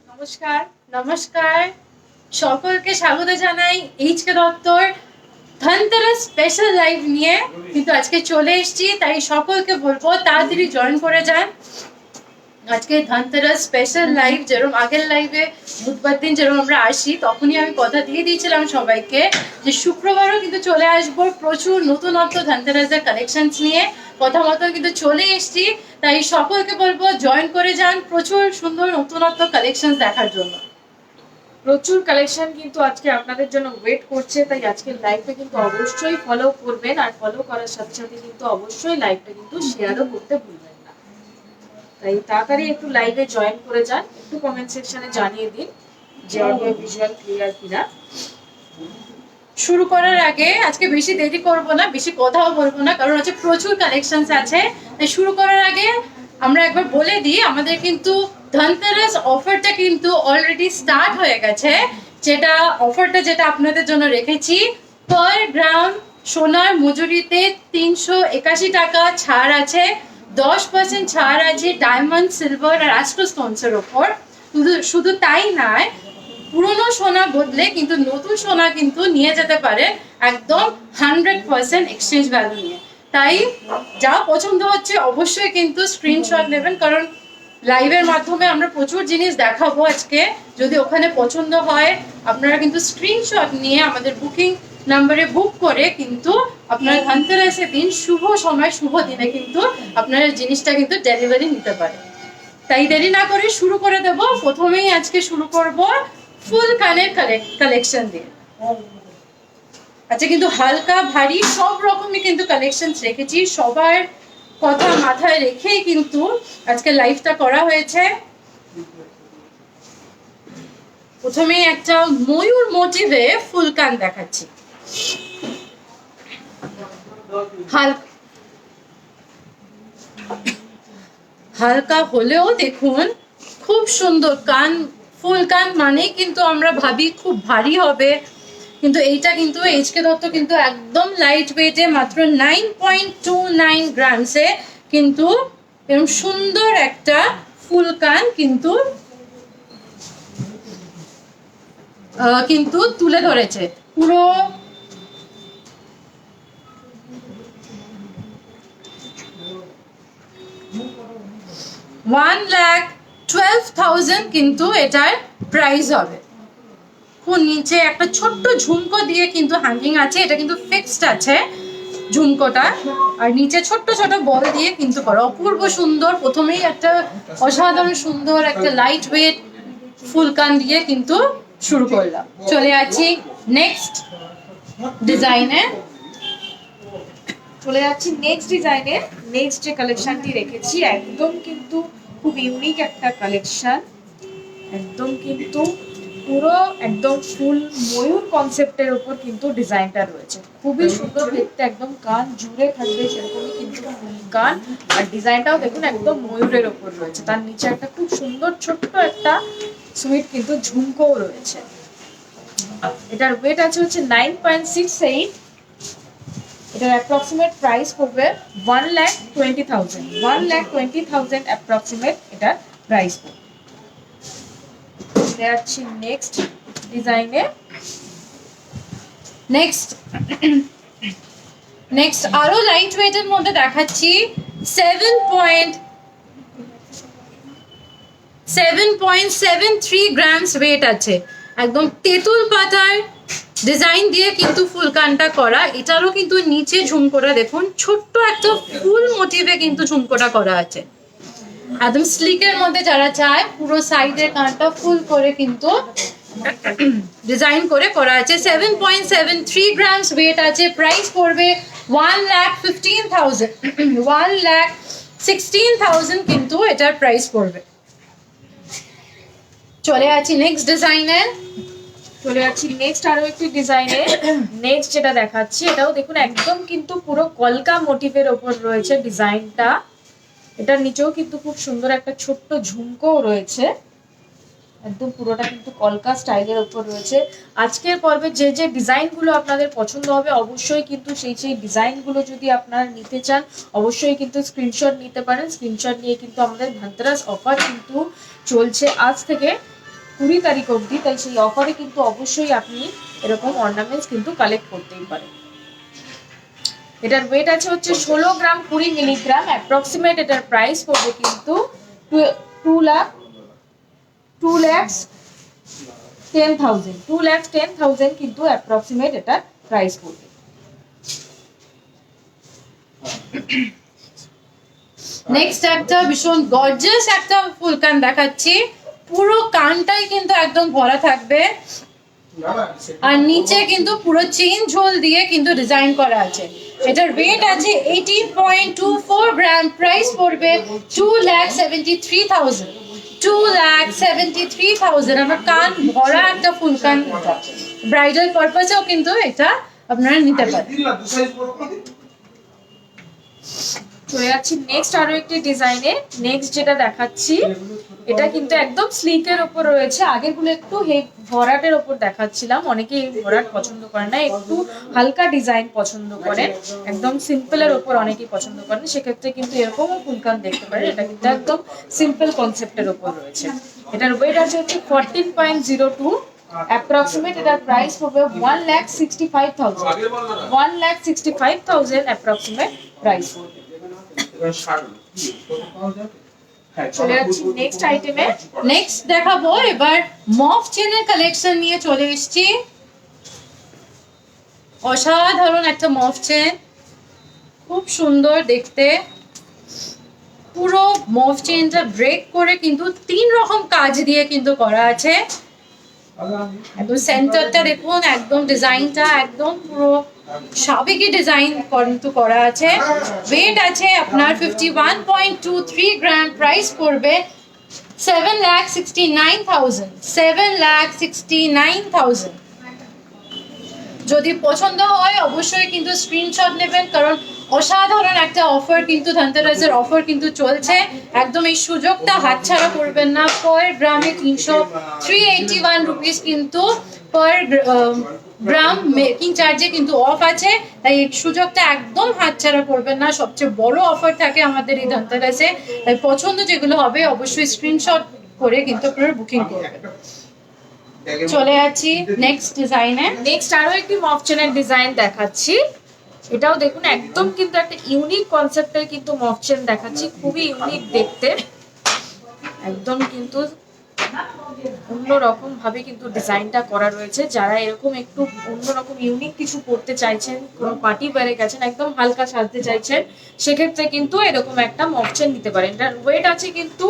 নমস্কার নমস্কার সকলকে স্বাগত জানাই এইচকে দত্তর ধনতেরাস স্পেশাল লাইভ নিয়ে কিন্তু আজকে চলে এসেছি, তাই সকলকে বলবো তাড়াতাড়ি জয়েন করে যান। আজকে ধনতেরাস স্পেশাল লাইভ, যেরকম আগের লাইভে বুধবার দিন যেরকম আমরা আসি, তখনই আমি কথা দিয়ে দিয়েছিলাম সবাইকে যে শুক্রবারও কিন্তু চলে আসবো প্রচুর নতুনত্ব ধনতেরাসের কালেকশনস নিয়ে। কথা মতো কিন্তু চলে এসেছি, তাই সকলকে বলবো জয়েন করে যান প্রচুর সুন্দর নতুনত্ব কালেকশন দেখার জন্য। প্রচুর কালেকশন কিন্তু আজকে আপনাদের জন্য ওয়েট করছে, তাই আজকের লাইভটা কিন্তু অবশ্যই ফলো করবেন, আর ফলো করার সাথে সাথে কিন্তু অবশ্যই লাইভটা কিন্তু শেয়ারও করতে ভুলবেন না। তাই তাড়াতাড়ি একটু লাইভে জয়েন করে যান, একটু কমেন্ট সেকশনে জানিয়ে দিন যে অডিও ভিজুয়াল ক্লিয়ার কিনা। শুরু করার আগে আজকে বেশি দেরি করব না, বেশি কথাও বলবো না, কারণ হচ্ছে প্রচুর কালেকশনস আছে। তাই শুরু করার আগে আমরা একবার বলে দিই, আমাদের কিন্তু ধনতেরাস অফারটা কিন্তু অলরেডি স্টার্ট হয়ে গেছে। যেটা আপনাদের জন্য রেখেছি, পার গ্রাম সোনার মজুরিতে 381 টাকা ছাড় আছে, 10% ছাড় আছে ডায়মন্ড, সিলভার আর অ্যাস্ট্রোস্টোনসের ওপর। শুধু তাই নয়, পুরনো সোনা বদলে কিন্তু নতুন সোনা কিন্তু নিয়ে যেতে পারে একদম 100% এক্সচেঞ্জ ভ্যালু নিয়ে। তাই যা পছন্দ হচ্ছে অবশ্যই কিন্তু স্ক্রিনশট নেবেন, কারণ লাইভের মাধ্যমে আমরা প্রচুর জিনিস দেখাবো আজকে। যদি ওখানে পছন্দ হয় আপনারা কিন্তু স্ক্রিনশট নিয়ে আমাদের বুকিং নাম্বারে বুক করে কিন্তু আপনারা ধনতেরাসের দিন শুভ সময় শুভ দিনে কিন্তু আপনারা জিনিসটা কিন্তু ডেলিভারি নিতে পারেন। তাই দেরি না করে শুরু করে দেব। প্রথমেই আজকে শুরু করব ফুল কানের কালেকশন দিয়ে। আচ্ছা, কিন্তু হালকা ভারী সব রকমই কিন্তু কালেকশন রেখেছি, সবার কথা মাথায় রেখেই কিন্তু আজকে লাইভটা করা হয়েছে। প্রথমেই একটা ময়ূর মোটিভে ফুল কান দেখাচ্ছি। হালকা হলেও দেখুন খুব সুন্দর কান। ফুল কান মানে কিন্তু আমরা ভাবি খুব ভারী হবে, কিন্তু এইটা কিন্তু এইচকে দত্ত কিন্তু একদম লাইট ওয়েটে মাত্র 9.29 গ্রামসে কিন্তু এরকম সুন্দর একটা ফুল কান কিন্তু তুলে ধরেছে। পুরো $1,12,000 কিন্তু এটার প্রাইস হবে। নিচে একটা ছোট্ট ঝুমকো দিয়ে কিন্তু হ্যাঙ্গিং আছে, এটা কিন্তু ফিক্সড আছে ঝুমকোটা, আর নিচে ছোট্ট ছোট বল দিয়ে কিন্তু করা অপূর্ব সুন্দর। প্রথমেই একটা অসাধারণ সুন্দর একটা লাইট ওয়েট ফুলকান দিয়ে কিন্তু শুরু করলাম। চলে যাচ্ছি নেক্সট ডিজাইনে। নেক্সট যে কালেকশনটি রেখেছি একদম কিন্তু খুব ইউনিক একটা কালেকশন, একদম কিন্তু পুরো একদম ফুল ময়ূর কনসেপ্টের উপর কিন্তু ডিজাইনটা রয়েছে। খুবই সুন্দর দেখতে, একদম কান জুড়ে থাকবে সেরকমই কিন্তু ফুল কান, আর ডিজাইনটাও দেখুন একদম ময়ূরের উপর রয়েছে। তার নিচে একটা খুব সুন্দর ছোট্ট একটা সুইট কিন্তু ঝুমকোও রয়েছে। এটার ওয়েট আছে হচ্ছে 9.68। এটার অ্যাপ্রক্সিমেট প্রাইস পড়বে 1,20,000 অ্যাপ্রক্সিমেট এটার প্রাইস পড়বে। যাচ্ছি নেক্সট ডিজাইনে। নেক্সট আরো লাইট ওয়েটের মধ্যে দেখাচ্ছি 7.73 গ্রামস ওয়েট আছে, একদম তেঁতুল পাতার ডিজাইন দিয়ে কিন্তু ফুলকানটা করা। এটারও কিন্তু নিচে ঝুমকোটা দেখুন ছোট্ট একটা ফুল মোটিভে কিন্তু ঝুমকোটা করা আছে। একদম স্লিকের মধ্যে যারা চায় পুরো সাইডের কানটা ফুল করে কিন্তু ডিজাইন করে করা আছে। 7.73 গ্রামস ওয়েট আছে, প্রাইস পড়বে 1,15,000 1,16,000 কিন্তু এটার প্রাইস পড়বে। চলে যাচ্ছি নেক্সট ডিজাইনে। আরো একটি ডিজাইনে। নেক্সট যেটা দেখাচ্ছি এটাও দেখুন একদম কিন্তু পুরো কলকা মোটিভের ওপর রয়েছে ডিজাইনটা। এটার নিচেও কিন্তু খুব সুন্দর একটা ছোট্ট ঝুমকো রয়েছে। একদম পুরোটা কিন্তু কলকা স্টাইলের উপর রয়েছে। আজকের পর্বে যে যে ডিজাইনগুলো আপনাদের পছন্দ হবে অবশ্যই কিন্তু সেই ডিজাইনগুলো যদি আপনারা নিতে চান অবশ্যই কিন্তু স্ক্রিনশট নিতে পারেন। স্ক্রিনশট নিয়ে কিন্তু আমাদের ধনতেরাস অফার কিন্তু চলছে আজ থেকে 20 তারিখ অবধি, তাই সেই অফারে কিন্তু অবশ্যই আপনি এরকম অর্নামেন্টস কিন্তু কালেক্ট করতেই পারেন। এটার ওয়েট আছে হচ্ছে 16 গ্রাম 20 মিলিগ্রাম, অ্যাপ্রক্সিমেট এটার প্রাইস পড়বে কিন্তু 2,10,000 কিন্তু অ্যাপ্রক্সিমেট এটার প্রাইস পড়বে। নেক্সট একটা ভীষণ গর্জিয়াস একটা ফুল কান দেখাচ্ছি। পুরো কানটাই কিন্তু একদম ভরা থাকবে, আর নিচে কিন্তু পুরো চেইন ঝোল দিয়ে কিন্তু ডিজাইন করা আছে। এটার ওয়েট আছে 18.24 গ্রাম, প্রাইস পড়বে 2,73,000। 2,73,000 আমার কান ভরা একটা ফুল কান, ব্রাইডাল পারপাসেও কিন্তু এটা আপনারা নিতে পারেন। চলে যাচ্ছি নেক্সট আরো একটি ডিজাইনে। নেক্সট যেটা দেখাচ্ছি এটা কিন্তু একদম স্লিকের উপর রয়েছে। আগেরগুলো একটু ভরাটের উপর দেখাচ্ছিলাম, অনেকে এই ভরাট পছন্দ করে না, একটু হালকা ডিজাইন পছন্দ করেন, একদম সিম্পলের উপর অনেকেই পছন্দ করেন, সেক্ষেত্রে কিন্তু এরকমও ফুলকান দেখতে পারেন। এটা কিন্তু একদম সিম্পল কনসেপ্টের উপর রয়েছে। এটার ওয়েট আছে হচ্ছে 14.02, অ্যাপ্রক্সিমেট এটার প্রাইস হবে 1,65,000। 1,65,000 অ্যাপ্রক্সিমেট প্রাইস পড়বে। চলে যাচ্ছি নেক্সট আইটেমে। নেক্সট দেখাবো এবার মফ চেনের কালেকশন নিয়ে চলে এসেছি। অসাধারণ একটা মফ চেন, খুব সুন্দর দেখতে। পুরো মফ চেনটা ব্রেক করে কিন্তু 3 রকম কাজ দিয়ে কিন্তু করা আছে। একদম সেন্টারটা দেখুন, একদম ডিজাইনটা একদম পুরো সাবেকি ডিজাইন কিন্তু করা আছে। ওয়েট আছে আপনার 51.23 গ্রাম, প্রাইস পড়বে 7,69,000। 7,69,000। যদি পছন্দ হয় অবশ্যই কিন্তু স্ক্রিনশট নেবেন, কারণ অসাধারণ একটা অফার কিন্তু ধনতেরাসের অফার কিন্তু চলছে। একদম এই সুযোগটা হাতছাড়া করবেন না। পার গ্রামে 381 রুপিস কিন্তু পার গ্রাম মেকিং চার্জে কিন্তু অফ আছে, তাই এই সুযোগটা একদম হাতছাড়া করবেন না। সবচেয়ে বড় অফার থাকে আমাদের এই ধনতেরাসে, তাই পছন্দ যেগুলো হবে অবশ্যই স্ক্রিনশট করে কিন্তু আপনারা বুকিং করবেন। চলে যাচ্ছি নেক্সট ডিজাইনে। নেক্সট আরো একটি মফ চেনের ডিজাইন দেখাচ্ছি। এটাও দেখুন একদম কিন্তু একটা ইউনিক কনসেপ্টের কিন্তু মফ চেন দেখাচ্ছি, খুবই ইউনিক দেখতে, একদম কিন্তু অন্যরকম ভাবে কিন্তু ডিজাইনটা করা রয়েছে। যারা এরকম একটু অন্যরকম ইউনিক কিছু করতে চাইছেন, কোনো পার্টি ওয়্যারে গেছেন, একদম হালকা সাজতে চাইছেন, সেক্ষেত্রে কিন্তু এরকম একটা মফ চেন নিতে পারেন। এটার ওয়েট আছে কিন্তু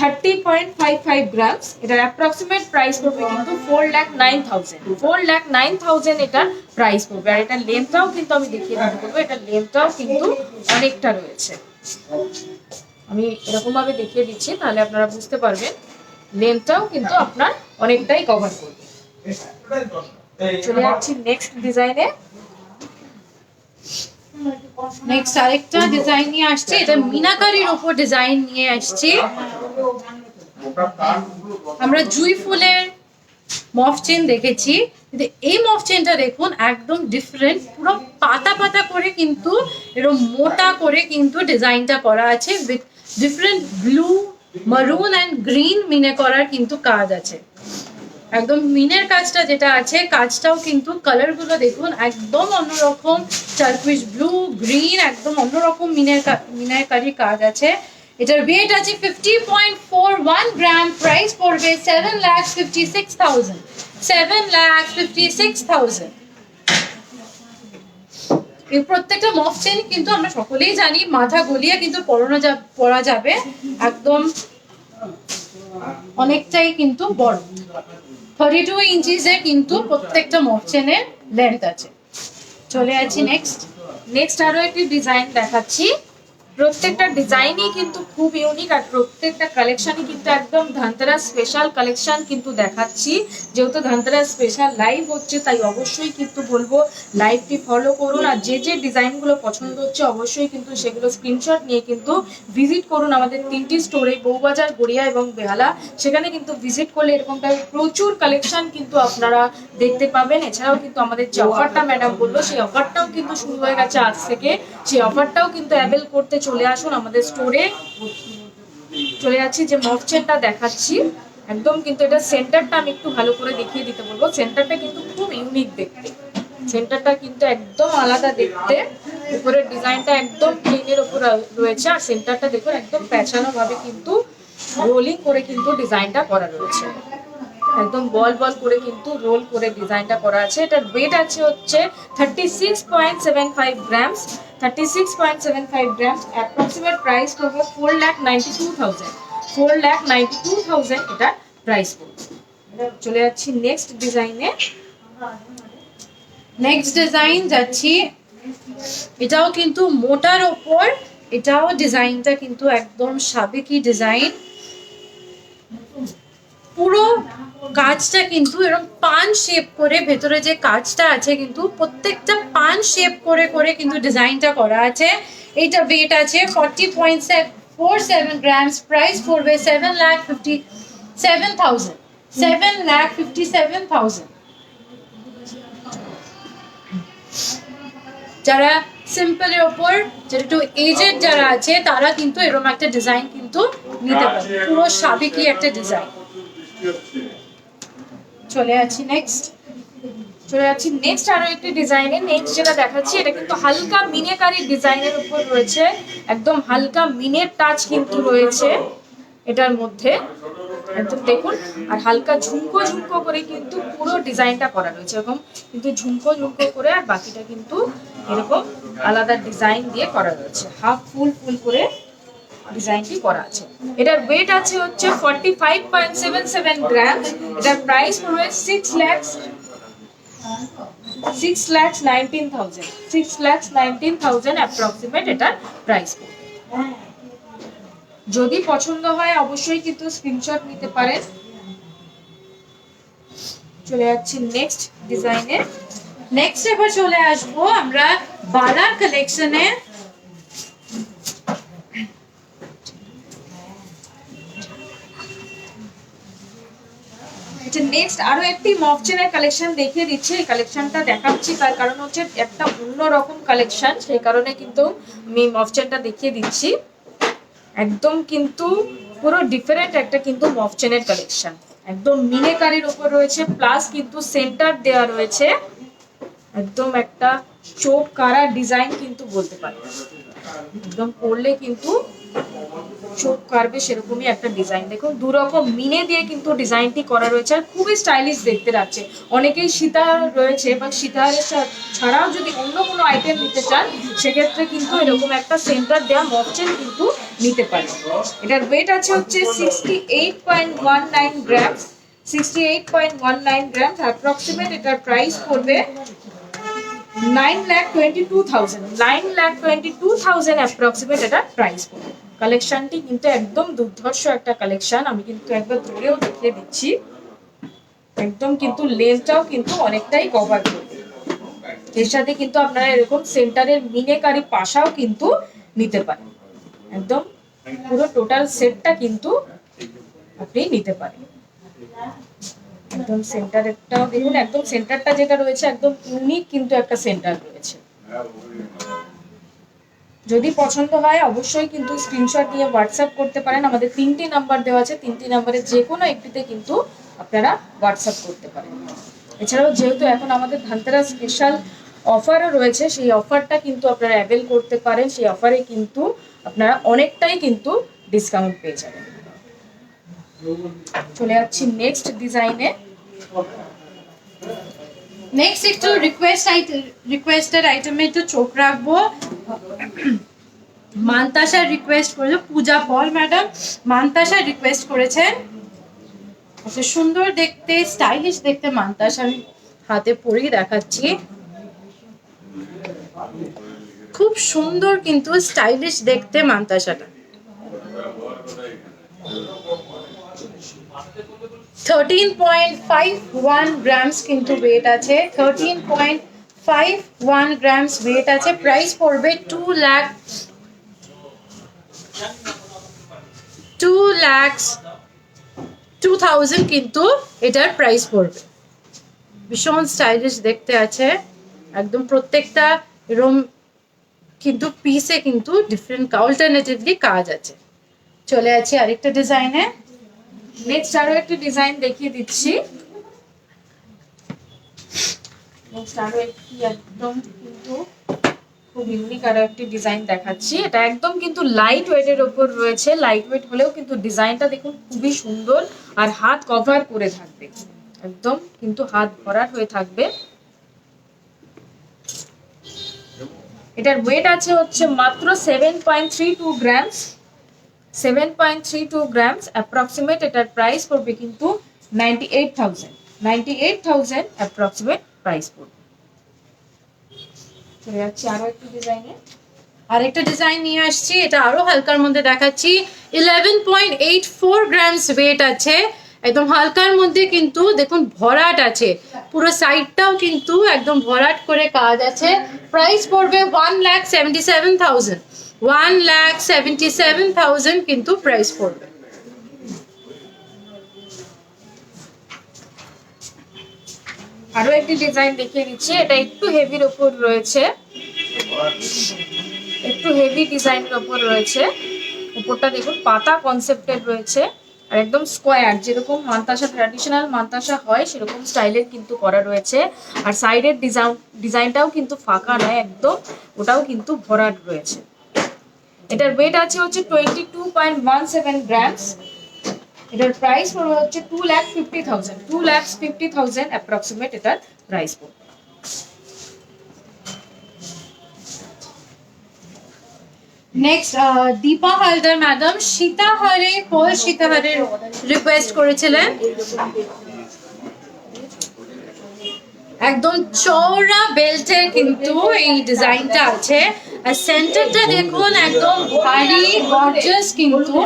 30.55 গ্রামস। এটার অ্যাপ্রক্সিমেট প্রাইস পড়বে কিন্তু 4,09,000। 4,09,000 এটার প্রাইস পড়বে। আর এটার লেন্থটাও কিন্তু আমি দেখিয়ে দিতে বলবো, এটার লেন্থটাও কিন্তু অনেকটা রয়েছে। আমি এরকম ভাবে দেখিয়ে দিচ্ছি, তাহলে আপনারা বুঝতে পারবেন লেন্থটাও কিন্তু আপনার অনেকটাই কভার করবে। চলে যাচ্ছি নেক্সট ডিজাইনে। নেক্সট আরেকটা ডিজাইন নিয়ে আসছি, এটা মিনাকারির উপর ডিজাইন নিয়ে আসছি। আমরা জুই ফুলের মফ চেন দেখেছি, কিন্তু এই মফ চেনটা দেখুন একদম ডিফারেন্ট, পুরো পাতা পাতা করে কিন্তু এরকম মোটা করে কিন্তু ডিজাইনটা করা আছে, উইথ ডিফারেন্ট ব্লু, মারুন অ্যান্ড গ্রিন মিনে করার কিন্তু কাজ আছে। একদম মিনের কাজটা যেটা আছে, কাজটাও কিন্তু কালারগুলো দেখুন একদম অন্যরকম, টার্কুইশ ব্লু, গ্রিন, একদম অন্যরকম মিনারকারি কাজ আছে। এটার ওয়েট আছে 50.41 গ্রাম, প্রাইস পড়বে 7,56,000। 7,56,000। এই প্রত্যেকটা মফ চেন কিন্তু আমরা সকলেই জানি মাথা গলিয়ে কিন্তু পরা যাবে, একদম অনেকটাই কিন্তু বড়। 32 ইঞ্চিসের কিন্তু প্রত্যেকটা মফ চেনের লেন্থ আছে। চলে যাচ্ছি নেক্সট আরো একটি ডিজাইন দেখাচ্ছি। প্রত্যেকটা ডিজাইনই কিন্তু খুব ইউনিক, আর প্রত্যেকটা কালেকশনই কিন্তু একদম ধনতেরাস স্পেশাল কালেকশন কিন্তু দেখাচ্ছি। যেহেতু ধনতেরাস স্পেশাল লাইভ হচ্ছে, তাই অবশ্যই কিন্তু বলবো লাইভটি ফলো করুন। আর যে যে ডিজাইনগুলো পছন্দ হচ্ছে অবশ্যই কিন্তু সেগুলো স্ক্রিনশট নিয়ে কিন্তু ভিজিট করুন আমাদের 3টি স্টোরে, বউবাজার, গড়িয়া এবং বেহালা। সেখানে কিন্তু ভিজিট করলে এরকম টাইপের প্রচুর কালেকশন কিন্তু আপনারা দেখতে পাবেন। এছাড়াও কিন্তু আমাদের যে অফারটা ম্যাডাম বললো, সেই অফারটাও কিন্তু শুরু হয়ে গেছে আজ থেকে। সেই অফারটাও কিন্তু অ্যাভেল করতে চলে আসুন আমাদের স্টোরে। চলে যাচ্ছি যে মফ চেনটা দেখাচ্ছি, একদম কিন্তু এটা সেন্টারটা আমি একটু ভালো করে দেখিয়ে দিতে বলবো। সেন্টারটা কিন্তু খুব ইউনিক দেখতে, সেন্টারটা কিন্তু একদম আলাদা দেখতে। উপরের ডিজাইনটা একদম প্লেনের উপর রয়েছে, আর সেন্টারটা দেখুন একদম প্যাঁচানো ভাবে কিন্তু রোলিং করে কিন্তু ডিজাইনটা করা রয়েছে। একদম বল বল করে কিন্তু রোল করে ডিজাইনটা করা আছে। এটার ওয়েট আছে হচ্ছে 36.75 গ্রামস, 36.75 গ্রামস। অ্যাপ্রক্সিমেট প্রাইস পড়বে 4,92,000, 4,92,000 এটার প্রাইস পড়বে। চলে যাচ্ছি নেক্সট ডিজাইনে। নেক্সট ডিজাইন যাচ্ছি, এটাও কিন্তু মোটার ওপর, এটাও ডিজাইনটা কিন্তু একদম সাবেকি ডিজাইন। পুরো কাজটা কিন্তু এরকম পান শেপ করে, ভেতরে যে কাজটা আছে কিন্তু প্রত্যেকটা পান শেপ করে করে কিন্তু ডিজাইনটা করা আছে। এটা ওয়েট আছে 40.47 গ্রামস, প্রাইস পড়বে 7,57,000, 7,57,000। যারা সিম্পলের ওপর, যারা একটু এজেড যারা আছে, তারা কিন্তু এরকম একটা ডিজাইন কিন্তু নিতে পারে, পুরো সাবেকি একটা ডিজাইন। চলে যাচ্ছি নেক্সট। চলে যাচ্ছি নেক্সট আরো একটি ডিজাইনে। নেক্সট যেটা দেখাচ্ছি এটা কিন্তু হালকা মিনেকারি ডিজাইনের উপর রয়েছে, একদম হালকা মিনের টাচ কিন্তু রয়েছে এটার মধ্যে, একদম দেখুন। আর হালকা ঝুমকো ঝুমকো করে কিন্তু পুরো ডিজাইনটা করা রয়েছে, এরকম কিন্তু ঝুমকো ঝুমকো করে, আর বাকিটা কিন্তু এরকম আলাদা ডিজাইন দিয়ে করা রয়েছে। হাফ ফুল ফুল করে ডিজাইনটি করা আছে। এটার ওয়েট আছে হচ্ছে 45.77 গ্রাম। এটার প্রাইস পড়বে 6,19,000, 6,19,000 অ্যাপ্রক্সিমেট এটার প্রাইস পড়বে। যদি পছন্দ হয় অবশ্যই কিন্তু স্ক্রিনশট নিতে পারেন। চলে যাচ্ছি নেক্সট ডিজাইনে। নেক্সট এবার চলে আসবো আমরা বালার কালেকশনে। নেক্সট আরো একটি মফ চেনের কালেকশন দেখিয়ে দিচ্ছি। এই কালেকশনটা দেখাচ্ছি তার কারণ হচ্ছে একটা অন্যরকম কালেকশন, সেই কারণে কিন্তু আমি মফ চেনটা দেখিয়ে দিচ্ছি। একদম কিন্তু পুরো ডিফারেন্ট একটা কিন্তু মফ চেনের কালেকশন, একদম মিনেকারির উপর রয়েছে, প্লাস কিন্তু সেন্টার দেওয়া রয়েছে, একদম একটা চোখ কারা ডিজাইন কিন্তু বলতে পারে। একদম পরলে কিন্তু চোখ কাড়বে সেরকমই একটা ডিজাইন। দেখুন দুরকম মিনে দিয়ে কিন্তু ডিজাইনটি করা রয়েছে, আর খুবই স্টাইলিশ দেখতে লাগছে। অনেকেই সীতাহার রয়েছে, বা সীতাহারের ছাড়াও যদি অন্য কোনো আইটেম নিতে চান সেক্ষেত্রে কিন্তু এরকম একটা সেন্টার দেওয়া মফ চেন কিন্তু নিতে পারে। এটার ওয়েট আছে হচ্ছে 68.19 গ্রাম, 68.19 গ্রাম অ্যাপ্রক্সিমেট। এটার প্রাইস পড়বে 9,22,000, 9,22,000 অ্যাপ্রক্সিমেট এটার প্রাইস পড়বে। কালেকশনটি কিন্তু একদম দুর্ধর্ষ একটা কালেকশন, আমি কিন্তু একবার ধরেও দেখিয়ে দিচ্ছি। একদম কিন্তু লেন্থটাও কিন্তু অনেকটাই কভার করবে। এর সাথে কিন্তু আপনারা এরকম সেন্টারের মিনেকারি পাশাও কিন্তু নিতে পারেন। একদম পুরো টোটাল সেটটা কিন্তু আপনি নিতে পারেন। একদম সেন্টারটাও দেখুন, একদম সেন্টারটা যেটা রয়েছে একদম ইউনিক কিন্তু একটা সেন্টার রয়েছে। যদি পছন্দ হয় অবশ্যই কিন্তু স্ক্রিনশট নিয়ে হোয়াটসঅ্যাপ করতে পারেন। আমাদের 3টি নাম্বার দেওয়া আছে, 3টি নাম্বারে যে কোনো একটিতে কিন্তু আপনারা হোয়াটসঅ্যাপ করতে পারেন। এছাড়াও যেহেতু এখন আমাদের ধনতেরাস স্পেশাল অফারও রয়েছে, সেই অফারটা কিন্তু আপনারা অ্যাভেল করতে পারেন। সেই অফারে কিন্তু আপনারা অনেকটাই কিন্তু ডিসকাউন্ট পেয়ে যাবেন। চলে যাচ্ছি নেক্সট ডিজাইনে। নেক্সট একটু রিকোয়েস্টেড আইটেমে একটু চোখ রাখবো। মান্তাসা রিকোয়েস্ট করেছে, পূজা পল ম্যাডাম মান্তাসা রিকোয়েস্ট করেছেন। আচ্ছা, সুন্দর দেখতে, স্টাইলিশ দেখতে মান্তাসা আমি হাতে পরেই দেখাচ্ছি। খুব সুন্দর কিন্তু স্টাইলিশ দেখতে মান্তাসাটা। 13.51 গ্রামস কিন্তু ওয়েট আছে, 13.51 গ্রামস ওয়েট আছে। প্রাইস পড়বে 2,02,000 কিন্তু এটার প্রাইস পড়বে। ভীষণ স্টাইলিশ দেখতে আছে একদম, প্রত্যেকটা এরম কিন্তু পিসে কিন্তু ডিফারেন্ট অল্টারনেটিভলি কাজ আছে। চলে আছে আরেকটা ডিজাইনে। নেক্সট আরো একটা ডিজাইন দেখিয়ে দিচ্ছি। নেক্সট আরো একটি একদম কিন্তু খুব ইউনিক আরো একটি ডিজাইন দেখাচ্ছি। এটা একদম কিন্তু লাইট ওয়েটের উপর রয়েছে। লাইট ওয়েট হলেও কিন্তু ডিজাইনটা দেখুন খুবই সুন্দর, আর হাত কভার করে থাকবে, একদম কিন্তু হাত ভরাট হয়ে থাকবে। এটার ওয়েট আছে হচ্ছে মাত্র 7.32 গ্রামস, 7.32 গ্রামস অ্যাপ্রক্সিমেট। এটার প্রাইস পড়বে কিন্তু 98,000 অ্যাপ্রক্সিমেট প্রাইস পড়বে। চলে যাচ্ছি আরো একটু ডিজাইনে। আরেকটা ডিজাইন নিয়ে আসছি, এটা আরো হালকার মধ্যে দেখাচ্ছি। 11.84 গ্রামস ওয়েট আছে, একদম হালকার মধ্যে কিন্তু দেখুন ভরাট আছে, পুরো সাইডটাও কিন্তু একদম ভরাট করে কাজ আছে। প্রাইস পড়বে 1,77,000, 1,77,000 কিন্তু প্রাইস পড়বে। আরো একটি ডিজাইন দেখিয়ে দিচ্ছি। এটা একটু হেভির উপর রয়েছে, একটু হেভি ডিজাইনের উপর রয়েছে। উপরটা দেখুন পাতা কনসেপ্টের রয়েছে, আর একদম স্কোয়ার, যেরকম মান্তাসা ট্র্যাডিশনাল মান্তাসা হয় সেরকম স্টাইলের কিন্তু করা রয়েছে। আর সাইডের ডিজাইনটাও কিন্তু ফাঁকা নয় একদম, ওটাও কিন্তু ভরাট রয়েছে। এটার ওয়েট আছে হচ্ছে 22.17 গ্রামস। এটার প্রাইস পড়বে হচ্ছে 2,50,000, 2,50,000 অ্যাপ্রক্সিমেট এটার প্রাইস পড়বে। নেক্সট দীপা হালদার ম্যাডাম সীতাহারে পল সীতাহারের রিকোয়েস্ট করেছিলেন। একদম চওড়া বেল্টের কিন্তু এই ডিজাইনটা আছে, আর সেন্টারটা দেখুন একদম ভারী গর্জিয়াস কিন্তু।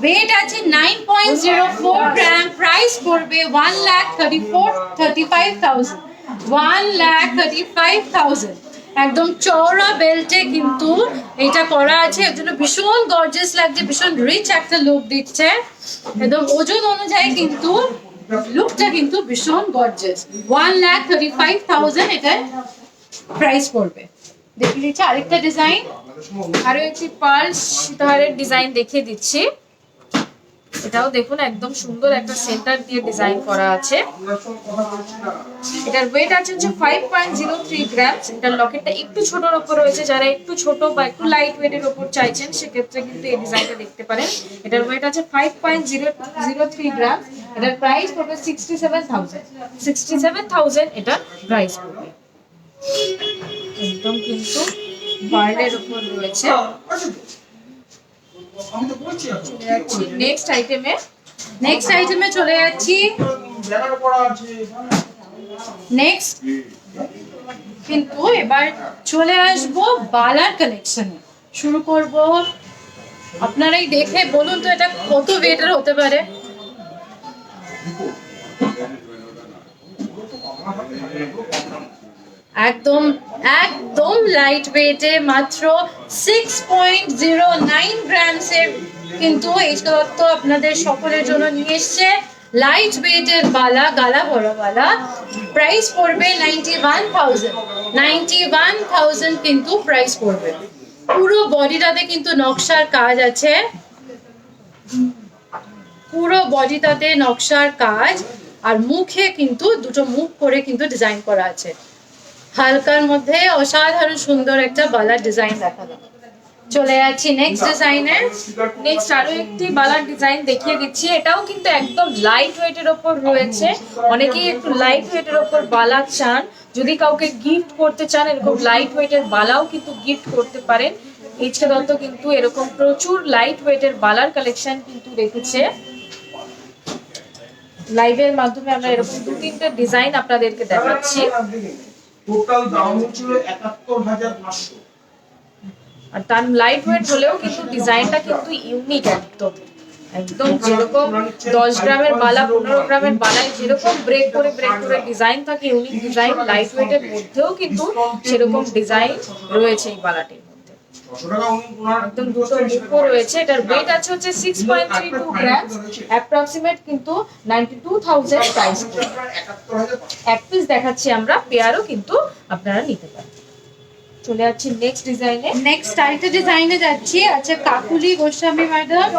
ওয়েট আছে 9.04 গ্রাম, প্রাইস পড়বে 1,35,000, 1,35,000। একদম চওড়া বেল্টে কিন্তু এটা করা আছে, এর জন্য ভীষণ গর্জিয়াস লাগছে, ভীষণ রিচ একটা লুক দিচ্ছে। একদম ওজন অনুযায়ী কিন্তু লুকটা কিন্তু ভীষণ গর্জিয়াস। 1,35,000 এটার প্রাইস পড়বে। দেখে দিচ্ছি আরেকটা ডিজাইন। আরো একটি পার্ল সীতাহারের ডিজাইন দেখিয়ে দিচ্ছি। এটাও দেখুন একদম সুন্দর একটা সেন্টার দিয়ে ডিজাইন করা আছে। এটার ওয়েট আছে হচ্ছে 5.03 গ্রামস। এটার লকেটটা একটু ছোটর উপর রয়েছে, যারা একটু ছোট বা একটু লাইট ওয়েটের উপর চাইছেন সেক্ষেত্রে কিন্তু এই ডিজাইনটা দেখতে পারেন। এটার ওয়েট আছে 5.03 গ্রাম। এটার প্রাইস পড়বে 67,000, 67,000 এটার প্রাইস পড়বে। একদম কিন্তু পার্লের উপর রয়েছে। নেক্সট আইটেমে চলে যাচ্ছি। নেক্সট কিন্তু এবার চলে আসবো বালার কালেকশনে। শুরু করব, আপনারাই দেখে বলুন তো এটা কত ওয়েটের হতে পারে। একদম একদম লাইট ওয়েটে, মাত্র 6.09 গ্রামসের কিন্তু এইচকে দত্ত আপনাদের সকলের জন্য নিয়ে এসছে লাইট ওয়েটের বালা, গালা ভরা বালা। প্রাইস পড়বে 91,000, 91,000 কিন্তু প্রাইস পড়বে। পুরো বডিটাতে কিন্তু নকশার কাজ আছে, পুরো বডিটাতে নকশার কাজ, আর মুখে কিন্তু দুটো মুখ করে কিন্তু ডিজাইন করা আছে। হালকার মধ্যে অসাধারণ সুন্দর একটা বালার ডিজাইন দেখালাম। চলে যাচ্ছি নেক্সট ডিজাইনে। নেক্সট আরো একটি বালার ডিজাইন দেখিয়ে দিচ্ছি। এটাও কিন্তু একদম লাইট ওয়েটের ওপর রয়েছে। অনেকেই একটু লাইট ওয়েটের ওপর বালা চান, যদি কাউকে গিফট করতে চান এরকম লাইট ওয়েটের বালাও কিন্তু গিফট করতে পারেন। এইচকে দত্ত কিন্তু এরকম প্রচুর লাইট ওয়েটের বালার কালেকশন কিন্তু রেখেছে। লাইভের মাধ্যমে আমরা এরকম 2-3টে ডিজাইন আপনাদেরকে দেখাচ্ছি। টোটাল দাম হচ্ছে 71,500। আর তার লাইট ওয়েট হলেও কিন্তু ডিজাইনটা কিন্তু ইউনিক একদম একদম যেরকম 10 গ্রামের বালা 15 গ্রামের বালায় যেরকম ব্রেক করে ডিজাইন থাকে, ইউনিক ডিজাইন, লাইট ওয়েটের মধ্যেও কিন্তু সেরকম ডিজাইন রয়েছে এই বালাটির মধ্যে। একদম দুটো মুখও রয়েছে। এটার ওয়েট আছে হচ্ছে 6.32 গ্রাম, অ্যাপ্রক্সিমেট কিন্তু 92,000 প্রাইস। এক পিস দেখাচ্ছি আমরা, পেয়ারও কিন্তু আপনারা নিতে পারেন। চলে যাচ্ছি নেক্সট ডিজাইনে। নেক্সট আরেকটা ডিজাইনে যাচ্ছি। আচ্ছা, কাকুলি গোস্বামী ম্যাডাম,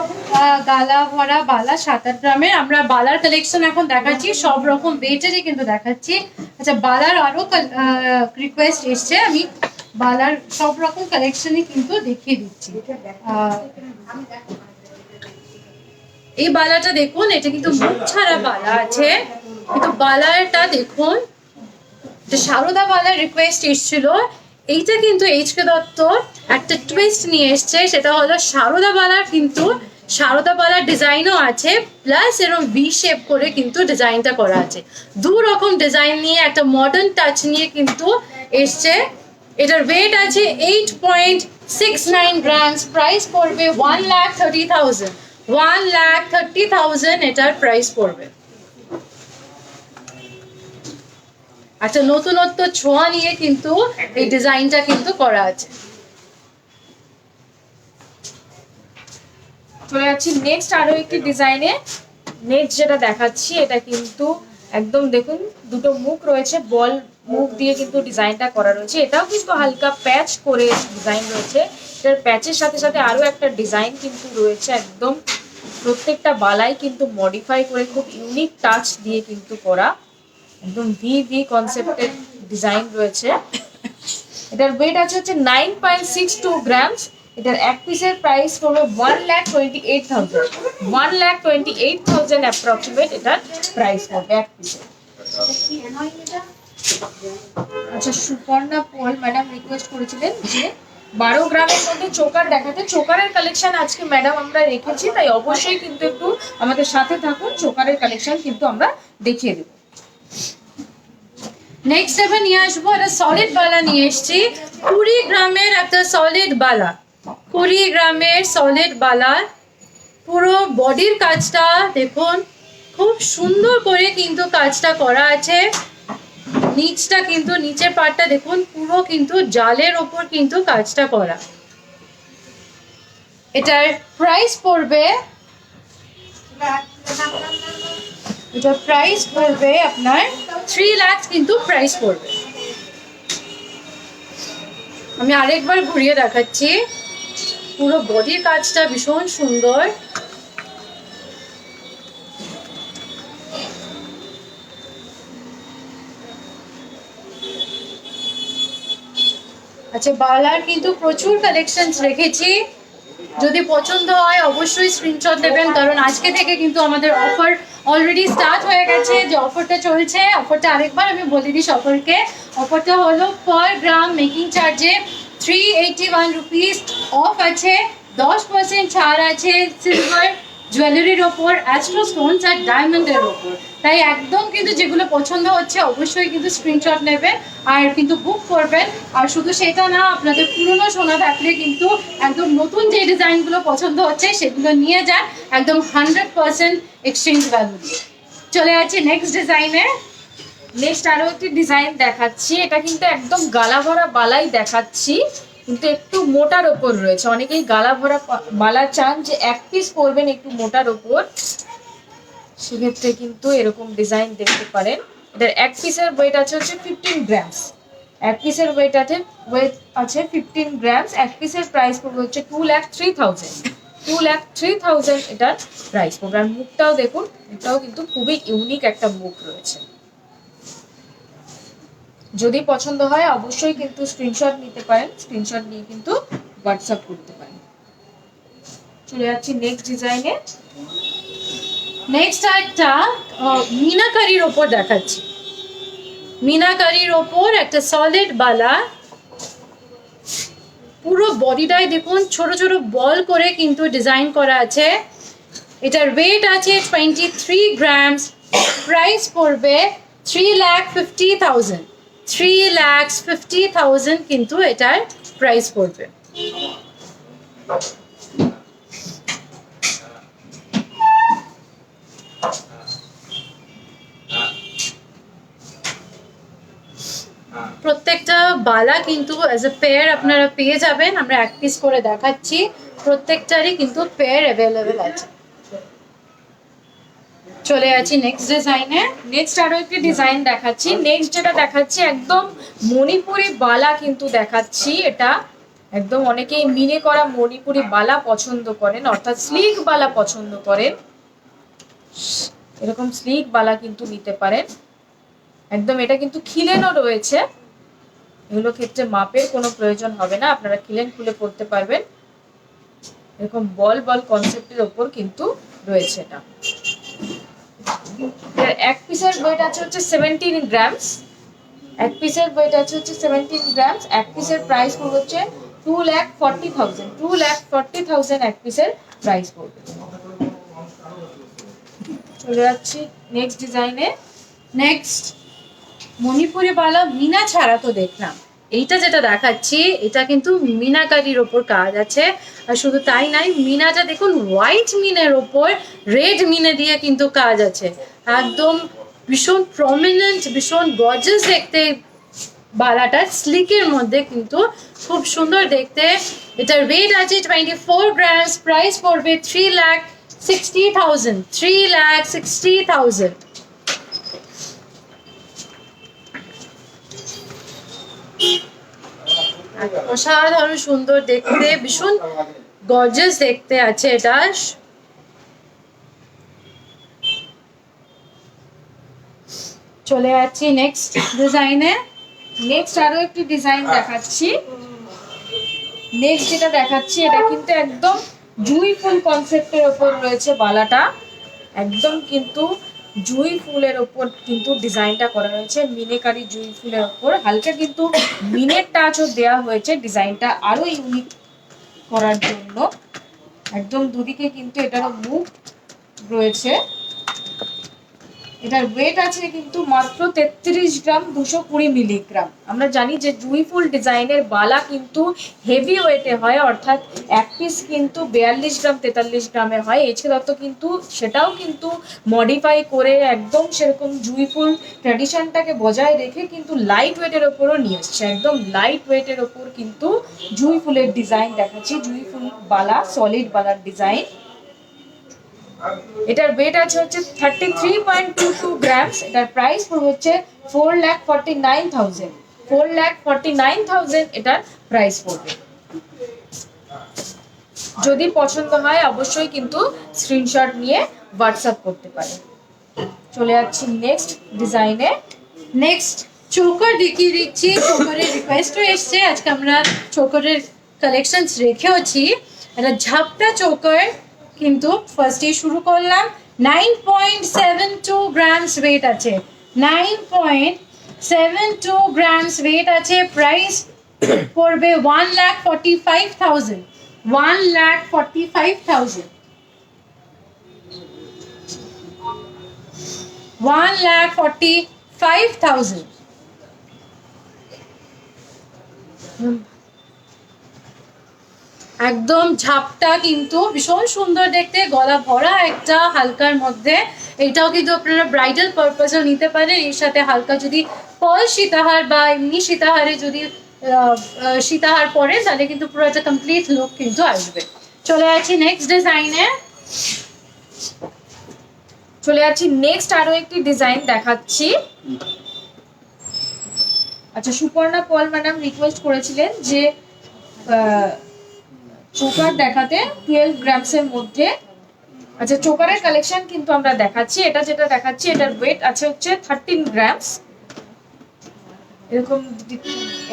গালা ভরা বালা 7-8 গ্রামের। আমরা বালার কালেকশন এখন দেখাচ্ছি, সব রকম ওয়েটেরই কিন্তু দেখাচ্ছি। আচ্ছা, বালার আরো রিকোয়েস্ট এসছে, আমি বালার সব রকম কালেকশনই কিন্তু দেখিয়ে দিচ্ছি। এই বালাটা দেখুন, এটা কিন্তু মুখ ছাড়া বালা আছে, কিন্তু বালাটা দেখুন, সারদা বালার রিকোয়েস্ট এসেছিল। এইটা কিন্তু এইচকে দত্ত একটা টুইস্ট নিয়ে এসছে, সেটা হলো সারদা বালার কিন্তু সারদা বালার ডিজাইনও আছে, প্লাস এরকম ভি শেপ করে কিন্তু ডিজাইনটা করা আছে। দু রকম ডিজাইন নিয়ে একটা মডার্ন টাচ নিয়ে কিন্তু এসছে। এটার ওয়েট আছে 8.69 গ্রামস, প্রাইস পড়বে 1,30,000। 1,30,000 এটার প্রাইস পড়বে। একটা নতুনত্ব ছোঁয়া নিয়ে কিন্তু এই ডিজাইনটা কিন্তু করা আছে। চলে যাচ্ছি নেক্সট আরো একটি ডিজাইনে। নেক্সট যেটা দেখাচ্ছি এটা কিন্তু একদম দেখুন দুটো মুখ রয়েছে, বল মুখ দিয়ে কিন্তু ডিজাইনটা করা রয়েছে। এটাও কিন্তু হালকা প্যাচ করে ডিজাইন রয়েছে। এটার প্যাচের সাথে সাথে আরো একটা ডিজাইন কিন্তু রয়েছে, একদম প্রত্যেকটা বালাই কিন্তু মডিফাই করে খুব ইউনিক টাচ দিয়ে কিন্তু করা, একদম ভি কনসেপ্টের ডিজাইন রয়েছে। এটার ওয়েট আছে হচ্ছে 9.62 গ্রামস। এটার এক পিসের প্রাইস পড়বে 1,28,000। 1,28,000 অ্যাপ্রক্সিমেট এটার প্রাইস পড়বে এক পিসের। আচ্ছা, সুপর্ণা পল ম্যাডাম রিকোয়েস্ট করেছিলেন যে 12 গ্রামের মধ্যে চোকার দেখাতে। চোকারের কালেকশন আজকে ম্যাডাম আমরা রেখেছি, তাই অবশ্যই কিন্তু একটু আমাদের সাথে থাকুন, চোকারের কালেকশন কিন্তু আমরা দেখিয়ে দেবো। নেক্সট এবার নিয়ে আসবো একটা সলিড বালা নিয়ে এসছি। 20 গ্রামের একটা সলিড বালা, 20 গ্রামের সলিড বালা। পুরো বডির কাজটা দেখুন, খুব সুন্দর করে কিন্তু কাজটা করা আছে। নিচটা কিন্তু, নিচের পার্টটা দেখুন, পুরো কিন্তু জালের ওপর কিন্তু কাজটা করা। এটার প্রাইস পড়বে, এটার প্রাইস পড়বে আপনার 3 লাখ কিন্তু প্রাইস পড়বে। আমি আরেকবার ঘুরিয়ে দেখাচ্ছি, পুরো বডির কাজটা ভীষণ সুন্দর। আচ্ছা, বালার কিন্তু প্রচুর কালেকশন রেখেছি, যদি পছন্দ হয় অবশ্যই স্ক্রিনশট দেবেন, কারণ আজকে থেকে কিন্তু আমাদের অফার অলরেডি স্টার্ট হয়ে গেছে। যে অফারটা চলছে, অফারটা আরেকবার আমি বলে দিই সকলকে। অফারটা হলো পার গ্রাম মেকিং চার্জে 381 রুপিস অফ আছে, 10% ছাড় আছে সিলভার জুয়েলারির ওপর, অ্যাস্ট্রো স্টোনস আর ডায়মন্ডের ওপর। তাই একদম কিন্তু যেগুলো পছন্দ হচ্ছে অবশ্যই কিন্তু স্ক্রিনশট নেবেন আর কিন্তু বুক করবেন। আর শুধু সেটা না, আপনাদের পুরনো সোনা থাকলে কিন্তু একদম নতুন যে ডিজাইনগুলো পছন্দ হচ্ছে সেগুলো নিয়ে যান, একদম 100% এক্সচেঞ্জ ভ্যালু দিয়ে। চলে যাচ্ছি নেক্সট ডিজাইনে। নেক্সট আরো একটি ডিজাইন দেখাচ্ছি। এটা কিন্তু একদম গালা ভরা বালাই দেখাচ্ছি, কিন্তু একটু মোটার ওপর রয়েছে। অনেকেই গালা ভরা বালা চান যে এক পিস পরবেন একটু মোটার ওপর, সেক্ষেত্রে কিন্তু এরকম ডিজাইন দেখতে পারেন। এটার এক পিসের ওয়েট আছে হচ্ছে 15 গ্রামস। এক পিসের ওয়েট আছে 15 গ্রামস। এক পিসের প্রাইস পড়বে হচ্ছে 2,03,000। 2,03,000 এটার প্রাইস পড়বে। আর মুখটাও দেখুন, এটাও কিন্তু খুবই ইউনিক একটা মুখ রয়েছে। যদি পছন্দ হয় অবশ্যই কিন্তু স্ক্রিনশট নিতে পারেন, স্ক্রিনশট নিয়ে কিন্তু হোয়াটসঅ্যাপ করতে পারেন। চলে যাচ্ছি নেক্সট ডিজাইনে। নেক্সট একটা মিনাকারির ওপর দেখাচ্ছি। মিনাকারির ওপর একটা সলিড বালা, পুরো বডিটায় দেখুন ছোট ছোট বল করে কিন্তু ডিজাইন করা আছে। এটার ওয়েট আছে 23 গ্রামস, প্রাইস পড়বে 3,50,000। 3,50,000 কিন্তু এটার প্রাইস পড়বে। প্রত্যেকটা বালা কিন্তু অ্যাজ এ পেয়ার আপনারা পেয়ে যাবেন। আমরা এক পিস করে দেখাচ্ছি, প্রত্যেকটারই কিন্তু পেয়ার অ্যাভেলেবেল আছে। চলে যাচ্ছি নেক্সট ডিজাইনে। নেক্সট আরো একটি ডিজাইন দেখাচ্ছি। নেক্সট যেটা দেখাচ্ছি একদম মণিপুরি বালা কিন্তু দেখাচ্ছি। এটা একদম অনেকেই মিনে করা মণিপুরি বালা পছন্দ করেন, অর্থাৎ স্লিক বালা পছন্দ করেন, এরকম স্লিক বালা কিন্তু নিতে পারেন। একদম এটা কিন্তু খিলেনও রয়েছে, এগুলো ক্ষেত্রে মাপের কোনো প্রয়োজন হবে না, আপনারা খিলেন খুলে পড়তে পারবেন। এরকম বল বল কনসেপ্টের ওপর কিন্তু রয়েছে এটা। এক পিসের ওয়েট আছে হচ্ছে 17 গ্রামস। এক পিসের ওয়েট আছে হচ্ছে 17 গ্রামস। এক পিসের প্রাইস পড়বে হচ্ছে 2,40,000। 2,40,000 এক পিসের প্রাইস পড়বে। চলে যাচ্ছি নেক্সট ডিজাইনে। নেক্সট মণিপুরি বালা মিনা ছাড়া তো দেখলাম, এইটা যেটা দেখাচ্ছি এটা কিন্তু মিনাকারির ওপর কাজ আছে। আর শুধু তাই নাই, মিনাটা দেখুন হোয়াইট মিনের ওপর রেড মিনে দিয়ে কিন্তু কাজ আছে। একদম ভীষণ প্রমিনেন্ট, ভীষণ গর্জাস দেখতে বালাটা, স্লিকের মধ্যে কিন্তু খুব সুন্দর দেখতে। এটার ওয়েট আছে 24 গ্রামস। প্রাইস পড়বে 3,60,000। 3,60,000। অসাধারণ সুন্দর দেখতে, ভীষণ গর্জাস দেখতে আছে এটা। চলে যাচ্ছি নেক্সট ডিজাইনে। নেক্সট আরো একটি ডিজাইন দেখাচ্ছি। নেক্সট যেটা দেখাচ্ছি এটা কিন্তু একদম জুঁই ফুল কনসেপ্টের ওপর রয়েছে বালাটা। একদম কিন্তু জুঁই ফুলের ওপর কিন্তু ডিজাইনটা করা হয়েছে, মিনেকারি জুঁই ফুলের ওপর হালকা কিন্তু মিনের টাচও দেওয়া হয়েছে ডিজাইনটা আরো ইউনিক করার জন্য। একদম দুদিকে কিন্তু এটারও মুখ রয়েছে। এটার ওয়েট আছে কিন্তু মাত্র 33 গ্রাম 220 মিলিগ্রাম। আমরা জানি যে জুঁই ফুল ডিজাইনের বালা কিন্তু হেভি ওয়েটে হয়, অর্থাৎ এক পিস কিন্তু 42 গ্রাম 43 গ্রামে হয়। এছাড়া তো কিন্তু সেটাও কিন্তু মডিফাই করে একদম সেরকম জুঁই ফুল ট্র্যাডিশনটাকে বজায় রেখে কিন্তু লাইট ওয়েটের ওপরও নিয়ে এসছে। একদম লাইট ওয়েটের ওপর কিন্তু জুঁই ফুলের ডিজাইন দেখাচ্ছি। জুঁই ফুল বালা, সলিড বালার ডিজাইন। এটার ওয়েট আছে হচ্ছে 33.22 গ্রামস। এটার প্রাইস পড়বে হচ্ছে 4,49,000। 4,49,000 এটার প্রাইস পড়বে। যদি পছন্দ হয় অবশ্যই কিন্তু স্ক্রিনশট নিয়ে হোয়াটসঅ্যাপ করতে পারেন। চলে যাচ্ছি নেক্সট ডিজাইনে। নেক্সট চোকার দেখিয়ে দিচ্ছি। চোকারের রিকোয়েস্টও এসছে, আজকে আমরা চোকারের কালেকশনস রেখেওছি। একটা ঝাপটা চোকার কিন্তু ফার্স্টে শুরু করলাম। 9.72 গ্রামস ওয়েট আছে। 9.72 গ্রামস ওয়েট আছে। প্রাইস পড়বে 1,45,000। 1,45,000। 1,45,000। একদম ঝাপটা কিন্তু ভীষণ সুন্দর দেখতে, গলা ভরা একটা হালকার মধ্যে। এটাও কিন্তু আপনারা ব্রাইডাল পারপাসেও নিতে পারেন। এর সাথে হালকা যদি পল সীতাহার বা এমনি সীতাহারে যদি সীতাহার পরেন তাহলে কিন্তু পুরো একটা কমপ্লিট লুক কিন্তু আসবে। চলে যাচ্ছি নেক্সট ডিজাইনে। চলে যাচ্ছি নেক্সট আরো একটি ডিজাইন দেখাচ্ছি। আচ্ছা, সুপর্ণা পল ম্যাডাম রিকোয়েস্ট করেছিলেন যে চোকার দেখাতে 12 গ্রামসের মধ্যে। আচ্ছা, চোকারের কালেকশন কিন্তু আমরা দেখাচ্ছি। এটা যেটা দেখাচ্ছি এটার ওয়েট আছে হচ্ছে 13 গ্রামস।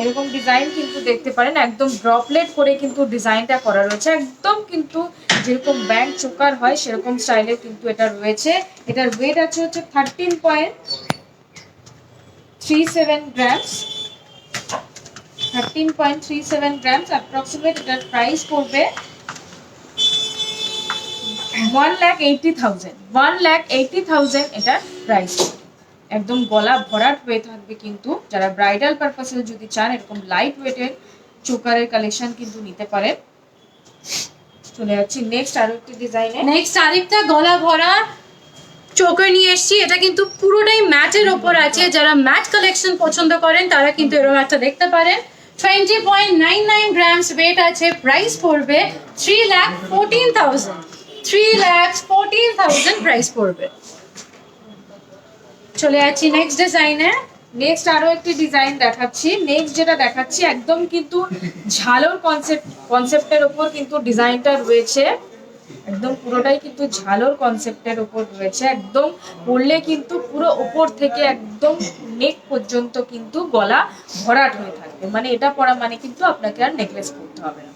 এরকম ডিজাইন কিন্তু দেখতে পারেন, একদম ড্রপলেট করে কিন্তু ডিজাইনটা করা রয়েছে। একদম কিন্তু যেরকম ব্যান্ড চোকার হয় সেরকম স্টাইলের কিন্তু এটা রয়েছে। এটার ওয়েট আছে হচ্ছে 13.37 গ্রামস। 13.37 grams approximate. এটার প্রাইস পড়বে 1,80,000। 1,80,000 এটার প্রাইস। একদম গলা ভরাট হয়ে থাকবে কিন্তু। যারা ব্রাইডাল পারপাসে যদি চান এরকম লাইট ওয়েটের চোকারের কালেকশন কিন্তু নিতে পারেন। চলে যাচ্ছি নেক্সট আরো একটি ডিজাইনে। নেক্সট আরেকটা গলা ভরা চোকার নিয়ে এসেছি। এটা কিন্তু পুরোটাই ম্যাটের ওপর আছে। যারা ম্যাট কালেকশন পছন্দ করেন তারা কিন্তু এরকম একটা দেখতে পারেন। 20.99 গ্রামস ওয়েট আছে। প্রাইস পড়বে 3,14,000। 3,14,000 প্রাইস পড়বে। চলে যাচ্ছি নেক্সট ডিজাইনে। নেক্সট আরো একটি ডিজাইন দেখাচ্ছি। নেক্সট যেটা দেখাচ্ছি একদম কিন্তু ঝালোর কনসেপ্টের উপর কিন্তু ডিজাইনটা রয়েছে। একদম পুরোটাই কিন্তু ঝালোর কনসেপ্টের উপর রয়েছে। একদম পরলে কিন্তু পুরো উপর থেকে একদম নেক পর্যন্ত কিন্তু গলা ভরাট হয়ে থাকবে। মানে এটা পরা মানে কিন্তু আপনাকে আর নেকলেস পরতে হবে না।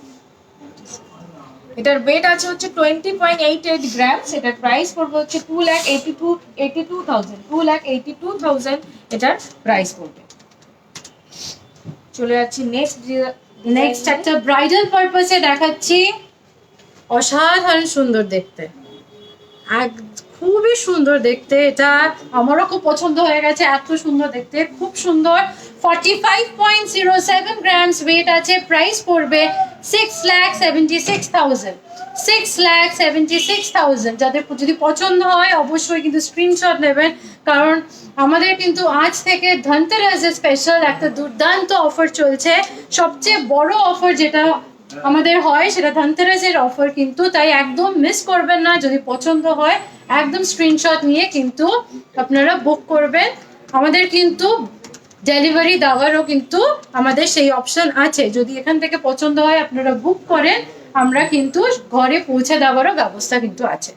এটার ওয়েট আছে হচ্ছে 20.88 গ্রামস। এটার প্রাইস পড়বে হচ্ছে 2,82,000। 2,82,000 এটার প্রাইস পড়বে। চলে যাচ্ছি নেক্সট একটা ব্রাইডাল পারপাসে দেখাচ্ছি। অসাধারণ সুন্দর দেখতে, খুবই সুন্দর দেখতে। এটা আমারও খুব পছন্দ হয়ে গেছে, এত সুন্দর দেখতে, খুব সুন্দর। 45.07 গ্রামস ওয়েট আছে। প্রাইস পড়বে 6,76,000। 6,76,000। যাদের যদি পছন্দ হয় অবশ্যই কিন্তু স্ক্রিনশট নেবেন, কারণ আমাদের কিন্তু আজ থেকে ধনতেরাসের স্পেশাল একটা দুর্দান্ত অফার চলছে। সবচেয়ে বড় অফার যেটা আমাদের হয় সেটা ধনতেরাসের অফার কিন্তু, তাই একদম মিস করবেন না। যদি পছন্দ হয় একদম স্ক্রিনশট নিয়ে কিন্তু আপনারা বুক করবেন। আমাদের কিন্তু ডেলিভারি দেওয়ারও কিন্তু আমাদের সেই অপশন আছে। যদি এখান থেকে পছন্দ হয় আপনারা বুক করেন, আমরা কিন্তু ঘরে পৌঁছে দেওয়ারও ব্যবস্থা কিন্তু আছে।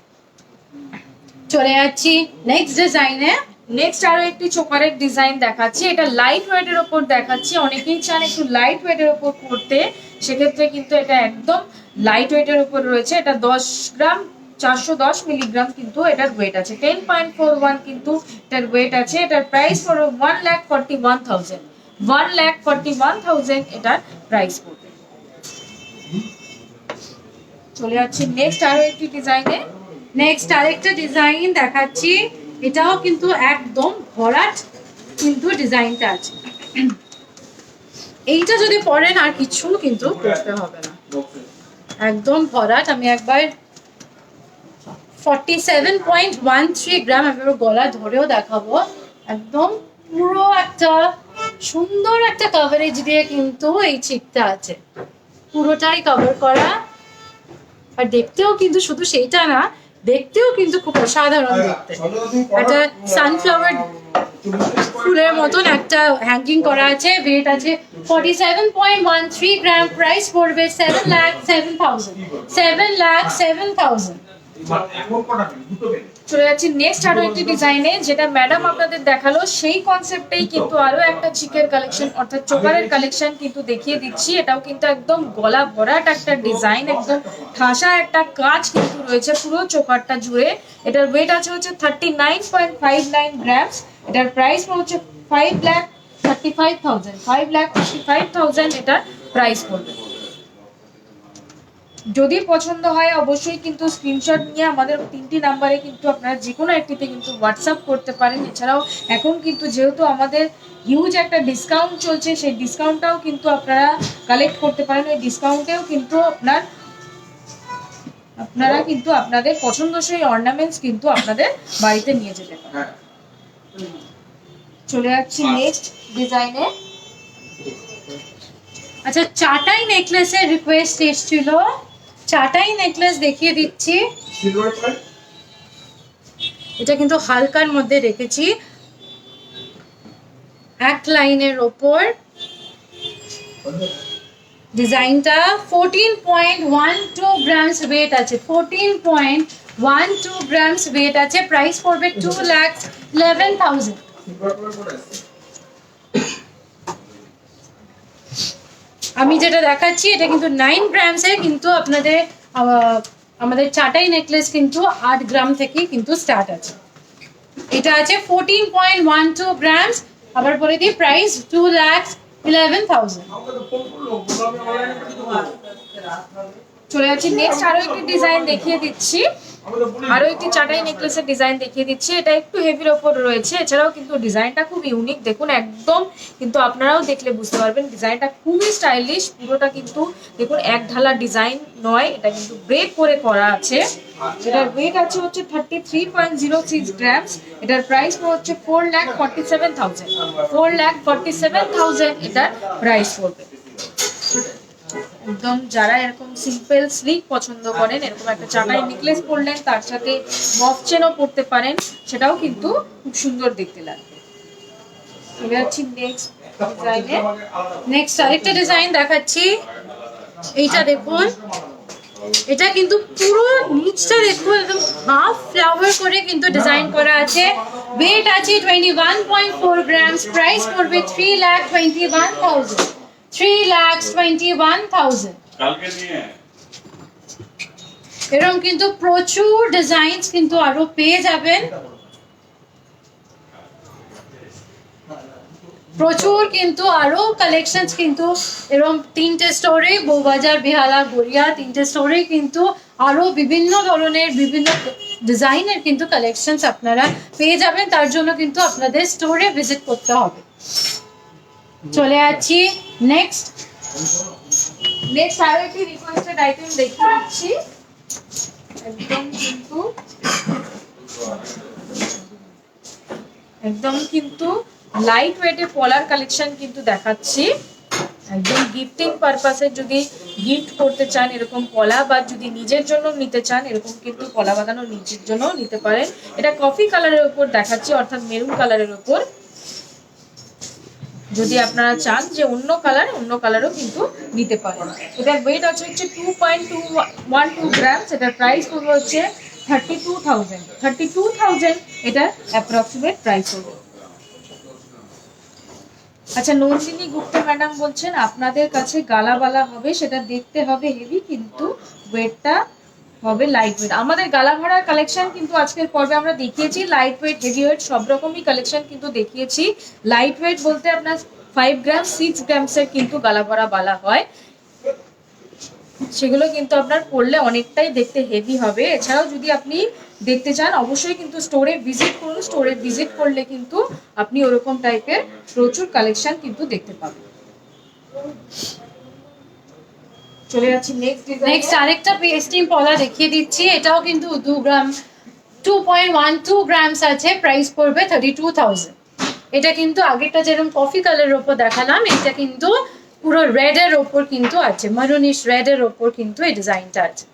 চলে যাচ্ছি নেক্সট ডিজাইনে। নেক্সট আরো একটি চোকারের ডিজাইন দেখাচ্ছি। এটা লাইট ওয়েটের ওপর দেখাচ্ছি। অনেকেই চান একটু লাইট ওয়েটের ওপর করতে, সেক্ষেত্রে কিন্তু এটা একদম লাইট ওয়েটের উপর রয়েছে। এটা 10 গ্রাম 410 মিলিগ্রাম কিন্তু এটার ওয়েট আছে। 10.41 কিন্তু এটার ওয়েট আছে। এটার প্রাইস পড়বে 1,41,000। 1,41,000 এটার প্রাইস পড়বে। চলে যাচ্ছি নেক্সট আরো একটি ডিজাইনে। নেক্সট আরেকটা ডিজাইন দেখাচ্ছি। এটাও কিন্তু একদম ভরাট কিন্তু ডিজাইনটা আছে। এইটা যদি পরেন আর কিছু কিন্তু করতে হবে না, একদম ভরাট। আমি একবার 47.13 গ্রাম আমি গলা ধরেও দেখাবো। একদম পুরো একটা সুন্দর একটা কভারেজ দিয়ে কিন্তু এই চিকটা আছে, পুরোটাই কভার করা। আর দেখতেও কিন্তু শুধু সেইটা না, দেখতেও কিন্তু খুব অসাধারণ দেখতে। একটা সানফ্লাওয়ার ফুলের মতন একটা হ্যাঙ্গিং করা আছে। ওয়েট আছে 47.13 গ্রাম। প্রাইস পড়বে 7,07,000। 7,07,000। চলে যাচ্ছি নেক্সট আরো একটি ডিজাইনে, যেটা ম্যাডাম আপনাদের দেখালো সেই কনসেপ্টেই কিন্তু আরো একটা চিকের কালেকশন অর্থাৎ চোকারের কালেকশন কিন্তু দেখিয়ে দিচ্ছি। এটাও কিন্তু একদম গলা ভরাট একটা ডিজাইন, একদম ঠাসা একটা কাজ কিন্তু রয়েছে পুরো চোকারটা জুড়ে। এটার ওয়েট আছে হচ্ছে 39.59 গ্রামস। এটার প্রাইস হচ্ছে 5,35,000। 5,35,000 এটার প্রাইস পড়বে। যদি পছন্দ হয় অবশ্যই কিন্তু স্ক্রিনশট নিয়ে আমাদের 3টি নাম্বারে কিন্তু আপনারা যে কোনো একটিতে কিন্তু হোয়াটসঅ্যাপ করতে পারেন। এছাড়াও এখন কিন্তু যেহেতু আমাদের হিউজ একটা ডিসকাউন্ট চলছে, সেই ডিসকাউন্টটাও কিন্তু আপনারা কালেক্ট করতে পারেন। ওই ডিসকাউন্টেও কিন্তু আপনারা কিন্তু আপনাদের পছন্দসই অর্নামেন্টস কিন্তু আপনাদের বাড়িতে নিয়ে যেতে পারেন। চলে যাচ্ছি নেক্সট ডিজাইনে। আচ্ছা, চাটাই নেকলেসের রিকোয়েস্ট এসেছিল, চাটাই নেকলেস দেখিয়ে দিচ্ছি। এটা কিন্তু হালকার মধ্যে রেখেছি, এক লাইনের ওপর ডিজাইনটা। 14.12 গ্রামস ওয়েট আছে। 14.12 গ্রামস ওয়েট আছে। প্রাইস পড়বে 2,11,000। আমি যেটা দেখাচ্ছি এটা কিন্তু 9 গ্রামসের, কিন্তু আপনাদের আমাদের চাটাই নেকলেস কিন্তু 8 গ্রাম থেকেই কিন্তু স্টার্ট আছে। এটা আছে 14.12 গ্রামস। আবার বলে দিই প্রাইস 2,11,000। চলে যাচ্ছি নেক্সট আরো একটি ডিজাইন দেখিয়ে দিচ্ছি। আরো একটি চাটাই নেকলেসের ডিজাইন দেখিয়ে দিচ্ছি। এটা একটু হেভির ওপর রয়েছে, এছাড়াও কিন্তু ডিজাইনটা খুব ইউনিক। দেখুন একদম কিন্তু আপনারাও দেখলে বুঝতে পারবেন ডিজাইনটা খুবই স্টাইলিশ। পুরোটা কিন্তু দেখুন এক ঢালা ডিজাইন নয়, এটা কিন্তু ব্রেক করে করা আছে। এটার ওয়েট আছে হচ্ছে 33.06 গ্রামস। এটার প্রাইস হচ্ছে 4,47,000। 4,47,000 এটার প্রাইস পড়বে। একদম যারা এরকম সিম্পল স্লিক পছন্দ করেন, এরকম একটা চাটাই নেকলেস পরলেন, তার সাথে মফ চেনও পরতে পারেন, সেটাও কিন্তু খুব সুন্দর দেখতে লাগবে। চলে যাচ্ছি নেক্সট ডিজাইনে। নেক্সট আরেকটা ডিজাইন দেখাচ্ছি। এইটা দেখুন, এটা কিন্তু পুরো নিচটা দেখুন একদম হাফ ফ্লাওয়ার করে কিন্তু ডিজাইন করা আছে। ওয়েট আছে 21.4 গ্রামস। প্রাইস পড়বে 3,21,000। 3,21,000। এরকম কিন্তু প্রচুর ডিজাইন কিন্তু আরো পেয়ে যাবেন। প্রচুর কিন্তু আরো কালেকশনস কিন্তু এরকম 3টে স্টোরে, বউবাজার, বেহালা, গড়িয়া 3টে স্টোরে কিন্তু আরো বিভিন্ন ধরনের বিভিন্ন ডিজাইনের কিন্তু কালেকশনস আপনারা পেয়ে যাবেন। তার জন্য কিন্তু আপনাদের স্টোরে ভিজিট করতে হবে। চলে যাচ্ছি নেক্সট। আরো একটি রিকোয়েস্টেড আইটেম দেখিয়ে দিচ্ছি। একদম কিন্তু লাইট ওয়েটে পলার কালেকশন কিন্তু দেখাচ্ছি। একদম গিফটিং পারপাসে যদি গিফট করতে চান এরকম পলা, বা যদি নিজের জন্য নিতে চান এরকম কিন্তু পলা বাঁধানো নিজের জন্য নিতে পারেন। এটা কফি কালারের উপর দেখাচ্ছি, অর্থাৎ মেরুন কালারের উপর। যদি আপনারা চান যে অন্য কালারও কিন্তু নিতে পারেন। এটার ওয়েট আছে হচ্ছে 2.212 গ্রামস। এটার প্রাইস পড়বে হচ্ছে 32,000। 32,000 এটার অ্যাপ্রক্সিমেট প্রাইস হবে। আচ্ছা, নন্দিনী গুপ্তা ম্যাডাম বলছেন আপনাদের কাছে গালাবালা হবে, সেটা দেখতে হবে হেভি, কিন্তু ওয়েটটা হবে লাইট ওয়েট। আমাদের গালা ভরার কালেকশন কিন্তু আজকের পর্বে আমরা দেখিয়েছি লাইট ওয়েট, হেভি ওয়েট সব রকমই কালেকশন কিন্তু দেখিয়েছি। লাইট ওয়েট বলতে আপনার 5 গ্রাম 6 গ্রামসের কিন্তু গালা ভরা বালা হয়, সেগুলো কিন্তু আপনার পরলে অনেকটাই দেখতে হেভি হবে। এছাড়াও যদি আপনি দেখতে চান অবশ্যই কিন্তু স্টোরে ভিজিট করুন। স্টোরে ভিজিট করলে কিন্তু আপনি ওরকম টাইপের প্রচুর কালেকশন কিন্তু দেখতে পাবেন। চলে যাচ্ছি নেক্সট আরেকটা পেস্টিং পলা দেখিয়ে দিচ্ছি। এটাও কিন্তু 2 গ্রাম 2.12 গ্রামস আছে। প্রাইস পড়বে 32,000। এটা কিন্তু আগেরটা যেরকম কফি কালারের ওপর দেখালাম, এটা কিন্তু পুরো রেড এর ওপর কিন্তু আছে, মারুনিশ রেড এর ওপর কিন্তু এই ডিজাইনটা আছে।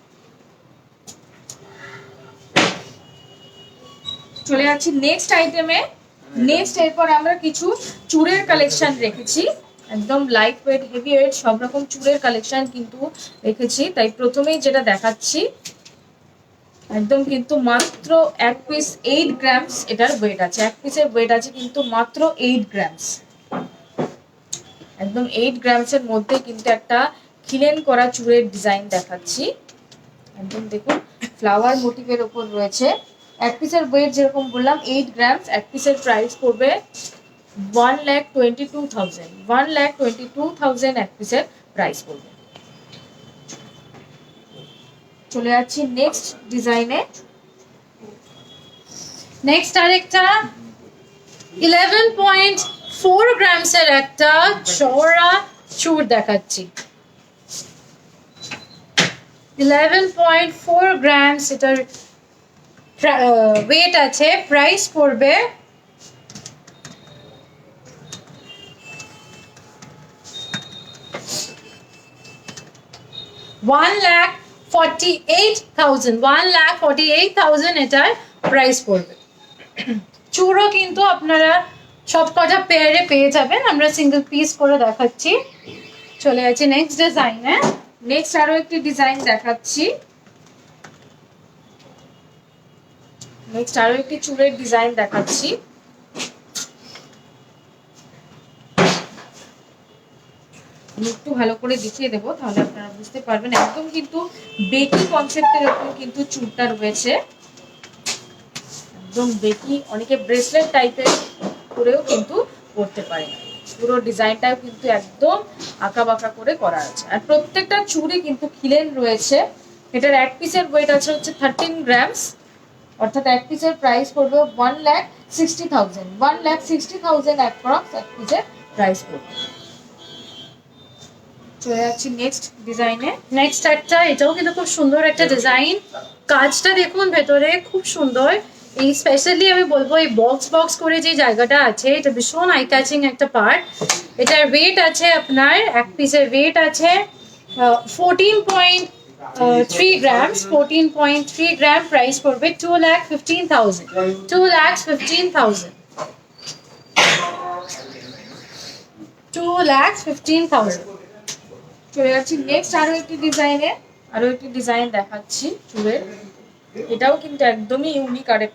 চলে যাচ্ছি নেক্সট আইটেমে। এরপর আমরা কিছু চুড়ের কালেকশন রেখেছি। একদম লাইট ওয়েট, হেভি ওয়েট সব রকম চুড়ের কালেকশন কিন্তু রেখেছি। তাই প্রথমেই যেটা দেখাচ্ছি, একদম কিন্তু মাত্র 1 পিস 8 গ্রামস এটার ওয়েট আছে। 1 পিসের ওয়েট আছে কিন্তু মাত্র 8 গ্রামস। একদম 8 গ্রামসের মধ্যে কিন্তু একটা খিলেন করা চুড়ের ডিজাইন দেখাচ্ছি। একদম দেখুন ফ্লাওয়ার মোটিভের ওপর রয়েছে। 1 পিসের ওয়েট যেরকম বললাম 8 গ্রামস। 1 পিসের প্রাইস পড়বে 1,22,000। 1,22,000 1 পিসের প্রাইস পড়বে। চলে যাচ্ছি নেক্সট ডিজাইনে। নেক্সট আরেকটা 11.4 গ্রামসের একটা চওড়া চুড় দেখাচ্ছি। 11.4 গ্রামস এটার ওয়েট আছে। প্রাইস পড়বে 1,48,000। 1,48,000 এটার প্রাইস পড়বে। চুড়ও কিন্তু আপনারা সব কটা পেয়ারে পেয়ে যাবেন, আমরা সিঙ্গেল পিস করে দেখাচ্ছি। চলে যাচ্ছি নেক্সট ডিজাইনে। নেক্সট আরো একটি ডিজাইন দেখাচ্ছি। নেক্সট আরো একটি চুড়ের ডিজাইন দেখাচ্ছি। আমি একটু ভালো করে দেখিয়ে দেবো, তাহলে আপনারা বুঝতে পারবেন। একদম কিন্তু বেকি কনসেপ্টের উপর কিন্তু চুড়টা রয়েছে। একদম বেকি, অনেকে ব্রেসলেট টাইপের করেও কিন্তু করতে পারে। পুরো ডিজাইনটাও কিন্তু একদম আঁকা বাঁকা করে করা আছে, আর প্রত্যেকটা চুড়ি কিন্তু খিলেন রয়েছে। এটার এক পিসের ওয়েট আছে হচ্ছে 13 গ্রামস, অর্থাৎ এক পিসের প্রাইস পড়বে 1,60,000, 1,60,000 অ্যাপ্রক্স এক পিসের প্রাইস পড়বে। চলে যাচ্ছি নেক্সট ডিজাইনে। নেক্সট একটা, এটাও কিন্তু খুব সুন্দর একটা ডিজাইন, কাজটা দেখুন ভেতরে খুব সুন্দর। এই স্পেশালি আমি বলবো এই বক্স বক্স করে যে জায়গাটা আছে এটা ভীষণ আই ক্যাচিং একটা পার্ট। এটার ওয়েট আছে আপনার, এক পিসের ওয়েট আছে 14.3 গ্রামস, 14.3 গ্রাম, প্রাইস পড়বে 2,15,000, 2,15,000, 2,15,000। চলে যাচ্ছি নেক্সট আরো একটি ডিজাইনে, আরো একটি ডিজাইন দেখাচ্ছি চুলের। এটাও কিন্তু একদমই ইউনিক আরেক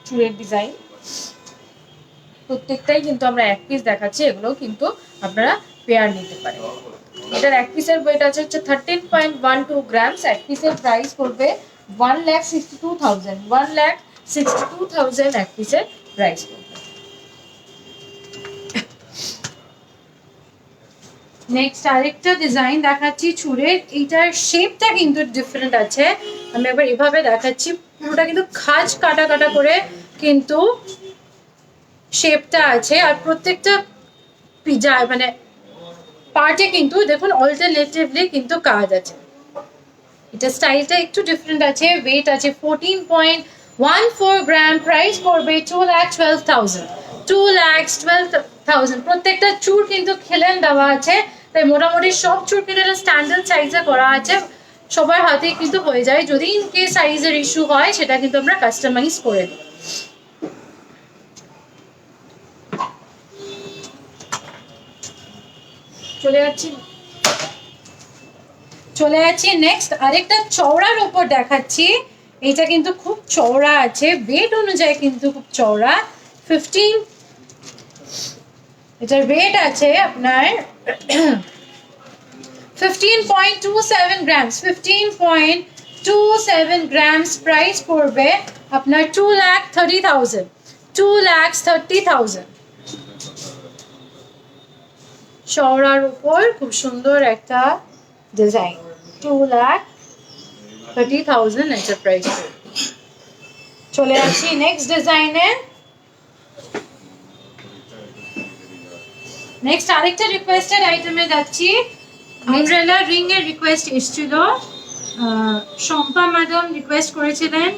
চুলের ডিজাইন। প্রত্যেকটাই কিন্তু আমরা এক পিস দেখাচ্ছি, এগুলো কিন্তু আপনারা পেয়ার নিতে পারেন। এটার এক পিসের ওয়েট আছে হচ্ছে 13.12 গ্রামস, এক পিসের প্রাইস পড়বে 1,62,000, 1,62,000 এক পিসের প্রাইস পড়বে। নেক্সট আরেকটা ডিজাইন দেখাচ্ছি চুড়ের, এইটার শেপটা কিন্তু ডিফারেন্ট আছে। আমি একবার এভাবে দেখাচ্ছি, পুরোটা কিন্তু খাঁজ কাটা কাটা করে কিন্তু শেপটা আছে, আর প্রত্যেকটা পিজা মানে পার্টে কিন্তু দেখুন অল্টারনেটিভলি কিন্তু কাজ আছে। এটা স্টাইলটা একটু ডিফারেন্ট আছে, ওয়েট আছে 14.14 গ্রাম, প্রাইস পড়বে 2,12,000, 2,12,000। প্রত্যেকটা চুর কিন্তু খেলেন দেওয়া আছে, তাই মোটামুটি সব চুর কিন্তু একটা স্ট্যান্ডার্ড সাইজে করা আছে, সবার হাতেই কিন্তু হয়ে যায়। যদি ইন কেস সাইজের ইস্যু হয় সেটা কিন্তু আমরা কাস্টমাইজ করে দিই। চলে যাচ্ছি নেক্সট আরেকটা চওড়ার উপর দেখাচ্ছি। এটা কিন্তু খুব চওড়া আছে, ওয়েট অনুযায়ী কিন্তু খুব চওড়া। 15, এটার ওয়েট আছে আপনার 15.27 গ্রামস, 15.27 গ্রামস, প্রাইস পড়বে আপনার 2,30,000, 2,30,000। চওড়ার উপর খুব সুন্দর একটা ডিজাইন, 2,30,000 এন্টারপ্রাইজ। চলে আসছি নেক্সট ডিজাইনে। নেক্সট আরেকটা রিকোয়েস্টেড আইটেমে যাচ্ছি। আমব্রেলা রিং এর রিকোয়েস্ট এসেছিল, শম্পা ম্যাডাম রিকোয়েস্ট করেছিলেন।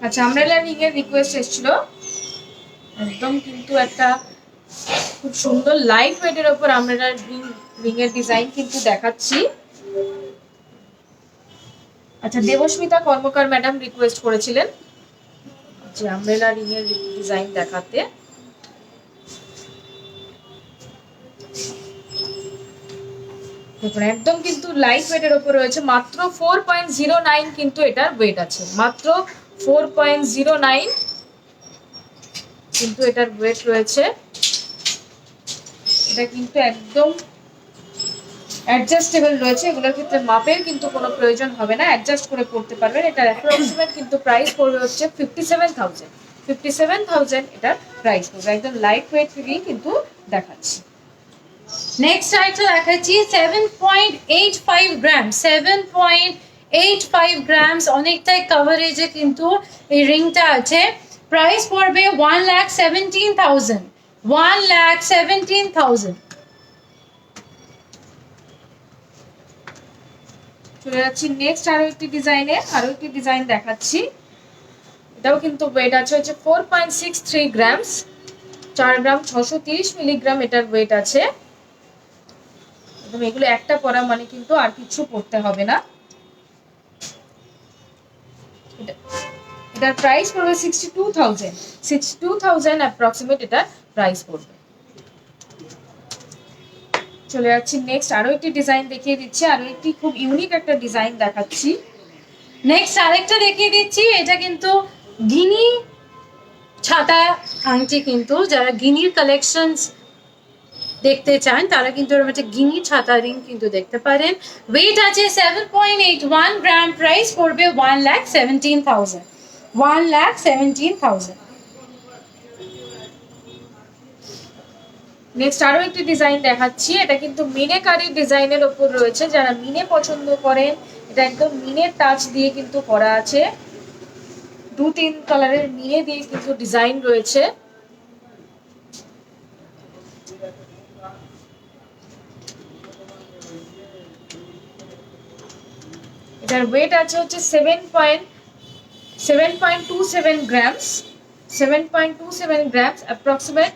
আচ্ছা, আমব্রেলা রিং এর রিকোয়েস্ট এসেছিল, একদম কিন্তু একটা খুব সুন্দর লাইট ওয়েটের উপর আমব্রেলা রিং এর ডিজাইন কিন্তু দেখাচ্ছি। আচ্ছা, দেবস্মিতা কর্মকার ম্যাডাম রিকোয়েস্ট করেছিলেন যে আমব্রেলা রিং এর ডিজাইন দেখাতে। দেখুন একদম কিন্তু লাইট ওয়েটের উপর রয়েছে, মাত্র 4.09 কিন্তু এটার ওয়েট আছে, মাত্র 4.09 কিন্তু এটার ওয়েট রয়েছে। এটা কিন্তু একদম অ্যাডজাস্টেবল রয়েছে, এগুলোর ক্ষেত্রে মাপের কিন্তু কোনো প্রয়োজন হবে না, অ্যাডজাস্ট করে পড়তে পারবেন। এটার অ্যাপ্রক্সিমেট কিন্তু প্রাইস পড়বে হচ্ছে 57,000, 57,000 এটার প্রাইস পড়বে। একদম লাইট ওয়েট থেকেই কিন্তু দেখাচ্ছি। নেক্সট আইটেম দেখাচ্ছি 7.85 গ্রাম, 7.85 গ্রামস, অনেকটাই কভারেজে কিন্তু এই রিংটা আছে। প্রাইস পড়বে 1,17,000, 1,17,000। চলে যাচ্ছি নেক্সট আরো একটি ডিজাইনে, আরো একটি ডিজাইন দেখাচ্ছি। এটাও কিন্তু ওয়েট আছে হচ্ছে 4.63 গ্রামস, 4 গ্রাম 630 মিলিগ্রাম এটার ওয়েট আছে। এগুলো একটা পরা মানে কিন্তু আর কিছু পড়তে হবে না। এটার প্রাইস পড়বে 62,000, 62,000 অ্যাপ্রক্সিমেট এটার প্রাইস পড়বে। চলে যাচ্ছি নেক্সট আরো একটি ডিজাইন দেখিয়ে দিচ্ছি, আরো একটি খুব ইউনিক একটা ডিজাইন দেখাচ্ছি। নেক্সট আরেকটা দেখিয়ে দিচ্ছি, এটা কিন্তু গিনি ছাতা আংটি, কিন্তু যারা গিনির কালেকশনস দেখতে চান তারা কিন্তু এরকম একটা গিনি ছাতা রিং কিন্তু দেখতে পারেন। ওয়েট আছে 7.81 গ্রাম, প্রাইস পড়বে 1,17,000, 1,17,000। নেক্সট আরো একটি ডিজাইন দেখাচ্ছি, এটা কিন্তু মিনেকারি ডিজাইনের ওপর রয়েছে, যারা মিনে পছন্দ করেন এটা একদম মিনের টাচ দিয়ে কিন্তু করা আছে, 2-3 কালারের মিনে দিয়ে কিন্তু ডিজাইন রয়েছে। এটার ওয়েট আছে হচ্ছে 7.27 গ্রামস, 7.27 গ্রামস অ্যাপ্রক্সিমেট